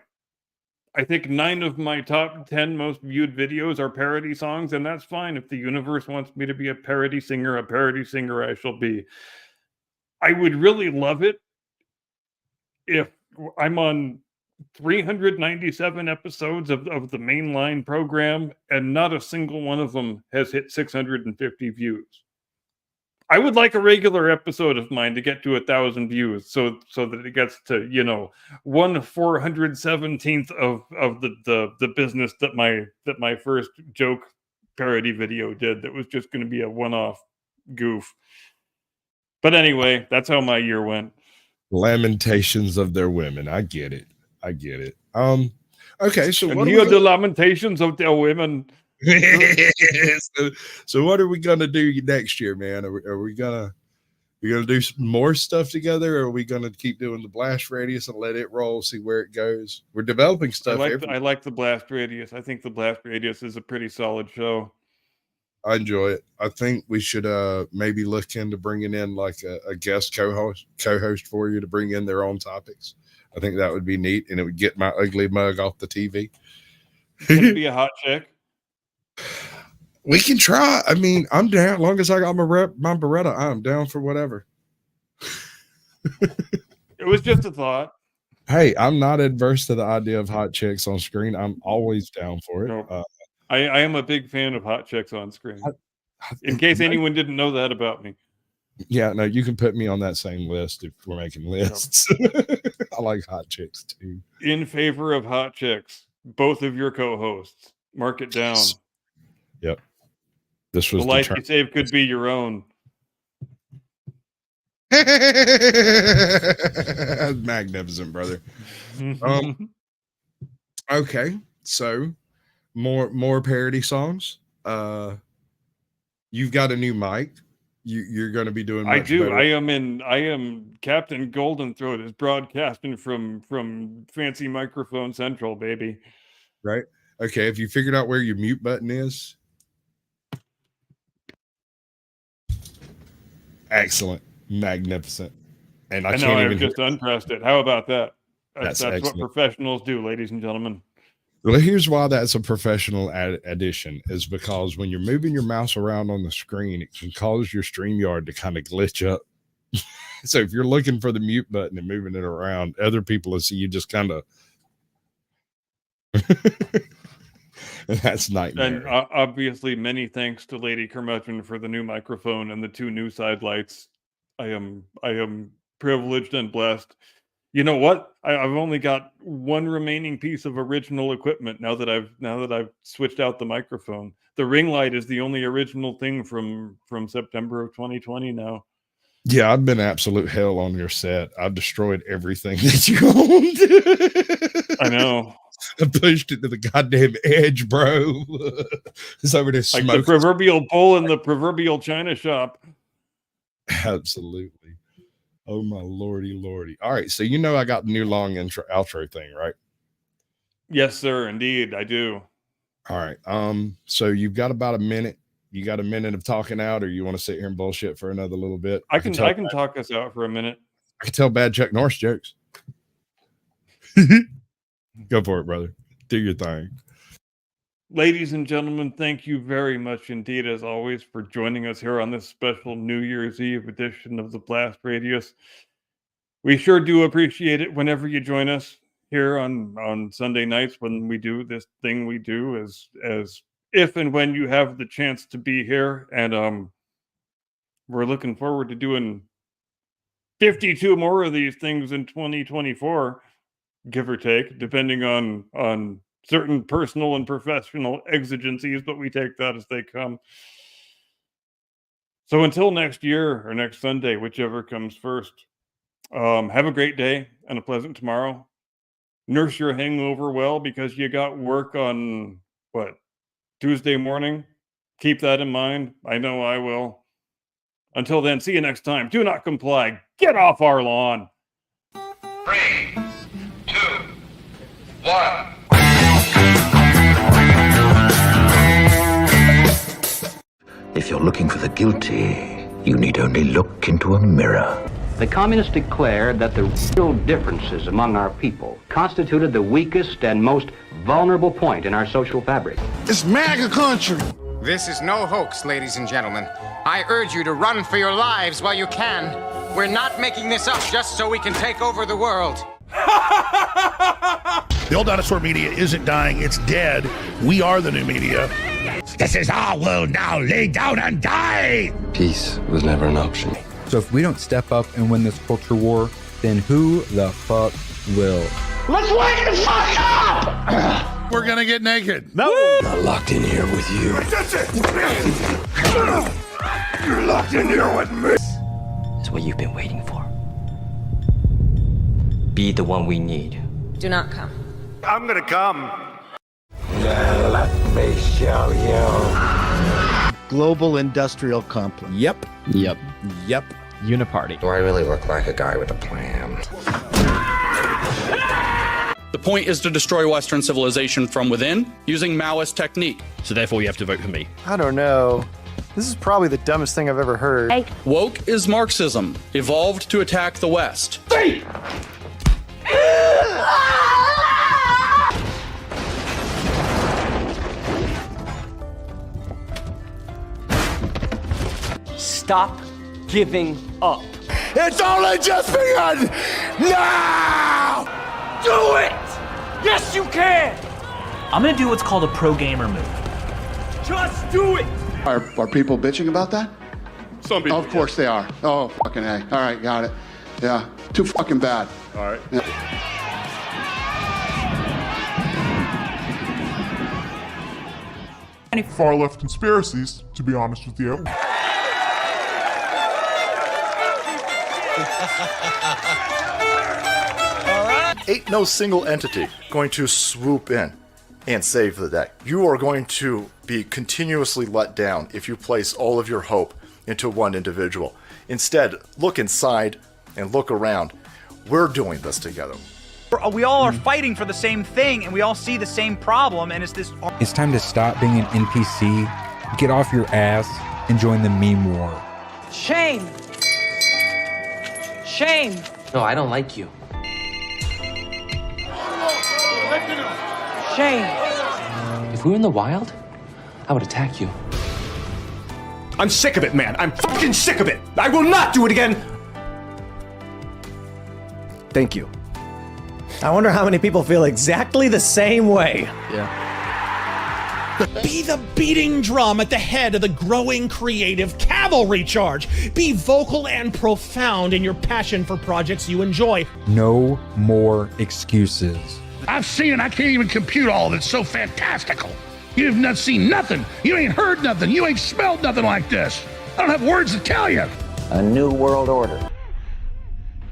I think 9 of my top 10 most viewed videos are parody songs, and that's fine. If the universe wants me to be a parody singer I shall be. I would really love it if I'm on 397 episodes of the mainline program, and not a single one of them has hit 650 views. I would like a regular episode of mine to get to 1,000 views, so that it gets to 1/417th of the business that my first joke parody video did. That was just going to be a one-off goof. But anyway, that's how my year went. Lamentations of their women. I get it. Okay, so and hear the lamentations of their women. So what are we gonna do next year, man? Are we gonna do some more stuff together, or are we gonna keep doing the blast radius and let it roll, see where it goes? We're developing stuff. I like the blast radius. I think the blast radius is a pretty solid show. I enjoy it. I think we should maybe look into bringing in like a guest co-host for you to bring in their own topics. I think that would be neat, and it would get my ugly mug off the TV. Can it be a hot chick? We can try. I mean, I'm down. As long as I got my Beretta, I'm down for whatever. It was just a thought. Hey, I'm not adverse to the idea of hot chicks on screen. I'm always down for it. No. I am a big fan of hot chicks on screen. In case anyone didn't know that about me. Yeah, no, you can put me on that same list if we're making lists. I like hot chicks too. In favor of hot chicks, both of your co-hosts. Mark it down. Yep. This was the life you save could be your own. Magnificent, brother. Okay, so more parody songs. You've got a new mic. You're going to be doing. I do. Better. I am Captain Golden Throat is broadcasting from Fancy Microphone Central, baby. Right. Okay. Have you figured out where your mute button is? Excellent. Magnificent. And I can't even just unpressed it. How about that? That's what professionals do, ladies and gentlemen. Well, here's why that's a professional addition, is because when you're moving your mouse around on the screen, it can cause your StreamYard to kind of glitch up. So if you're looking for the mute button and moving it around, other people will see you just kind of. That's nightmare. And obviously, many thanks to Lady Curmudgeon for the new microphone and the 2 new side lights. I am privileged and blessed. You know what? I've only got one remaining piece of original equipment now that I've switched out the microphone. The ring light is the only original thing from September of 2020 now. Yeah, I've been absolute hell on your set. I've destroyed everything that you owned. I know. I pushed it to the goddamn edge, bro. It's over there smoking. Like the proverbial bull in the proverbial china shop. Absolutely. Oh my lordy. All right, so I got the new long intro outro thing, right? Yes, sir. Indeed, I do. All right. So you've got about a minute. You got a minute of talking out, or you want to sit here and bullshit for another little bit? I can talk us out for a minute. I can tell bad Chuck Norris jokes. Go for it, brother. Do your thing. Ladies and gentlemen, thank you very much indeed, as always, for joining us here on this special New Year's Eve edition of the Blast Radius. We sure do appreciate it whenever you join us here on Sunday nights when we do this thing we do, as if and when you have the chance to be here. And we're looking forward to doing 52 more of these things in 2024, give or take, depending on certain personal and professional exigencies, but we take that as they come. So until next year or next Sunday, whichever comes first, have a great day and a pleasant tomorrow. Nurse your hangover well, because you got work on, Tuesday morning? Keep that in mind. I know I will. Until then, see you next time. Do not comply. Get off our lawn. 3, 2, 1. If you're looking for the guilty, you need only look into a mirror. The communists declared that the real differences among our people constituted the weakest and most vulnerable point in our social fabric. It's MAGA country. This is no hoax, ladies and gentlemen. I urge you to run for your lives while you can. We're not making this up just so we can take over the world. The old dinosaur media isn't dying, it's dead. We are the new media. This is our world now. Lay down and die. Peace was never an option. So if we don't step up and win this culture war, then who the fuck will? Let's wake the fuck up! We're gonna get naked. No! I'm locked in here with you. You're locked in here with me. It's what you've been waiting for. Be the one we need. Do not come. I'm gonna come. Let me show you. Global industrial complex. Yep. Uniparty. Do I really look like a guy with a plan? The point is to destroy Western civilization from within using Maoist technique. So therefore you have to vote for me. I don't know. This is probably the dumbest thing I've ever heard. Woke is Marxism, evolved to attack the West. Stop giving up. It's only just begun! Now! Do it! Yes, you can! I'm gonna do what's called a pro gamer move. Just do it! Are people bitching about that? Some people. Of course they are. Oh, fucking hey. All right, got it. Yeah, too fucking bad. All right. Yeah. Any far left conspiracies, to be honest with you. Ain't no single entity going to swoop in and save the day. You are going to be continuously let down if you place all of your hope into one individual. Instead, look inside and look around. We're doing this together. We all are fighting for the same thing, and we all see the same problem, and it's this... It's time to stop being an NPC, get off your ass, and join the meme war. Shame! Shame! No, I don't like you. Shame! If we were in the wild, I would attack you. I'm sick of it, man. I'm fucking sick of it. I will not do it again. Thank you. I wonder how many people feel exactly the same way. Be the beating drum at the head of the growing creative cavalry charge. Be vocal and profound in your passion for projects you enjoy. No more excuses. I've seen, I can't even compute all of it. It's so fantastical. You've not seen nothing. You ain't heard nothing. You ain't smelled nothing like this. I don't have words to tell you. A new world order.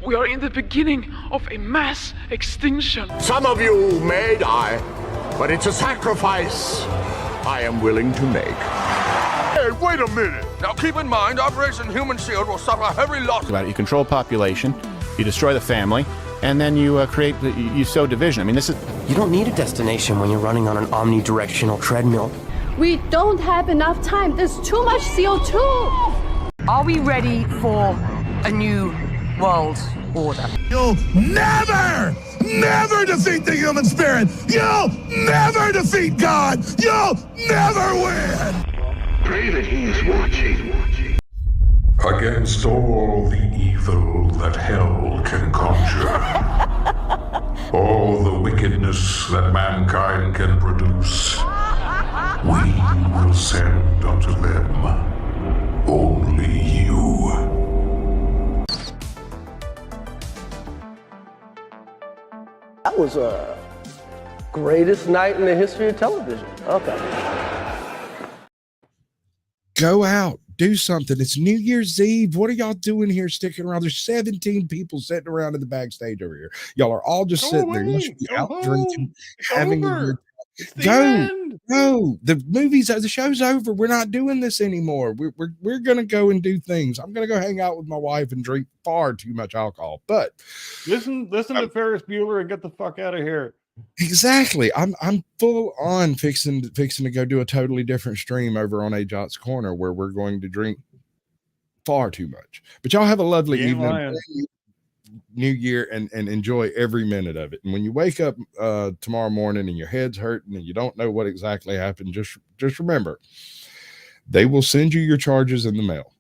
We are in the beginning of a mass extinction. Some of you may die, but it's a sacrifice I am willing to make. Hey, wait a minute. Now keep in mind, Operation Human Shield will suffer heavy loss. About it. You control population, you destroy the family, and then you you sow division. I mean, this is... You don't need a destination when you're running on an omnidirectional treadmill. We don't have enough time. There's too much CO2. Are we ready for a new world order? You'll never defeat the human spirit. You'll never defeat God. You'll never win. Pray that he is watching. Against all the evil that hell can conjure, all the wickedness that mankind can produce, we will send unto them only you. That was a greatest night in the history of television. Okay. Go out, do something. It's New Year's Eve. What are y'all doing here sticking around? There's 17 people sitting around in the backstage over here. Y'all are all just sitting there. You should be out drinking, having a good time. Go. The show's over. We're not doing this anymore. We're gonna go and do things. I'm gonna go hang out with my wife and drink far too much alcohol. But listen to Ferris Bueller and get the fuck out of here. Exactly. I'm full on fixing to go do a totally different stream over on AJot's Corner where we're going to drink far too much. But y'all have a lovely evening, New Year, and enjoy every minute of it. And when you wake up tomorrow morning and your head's hurting and you don't know what exactly happened, just remember, they will send you your charges in the mail.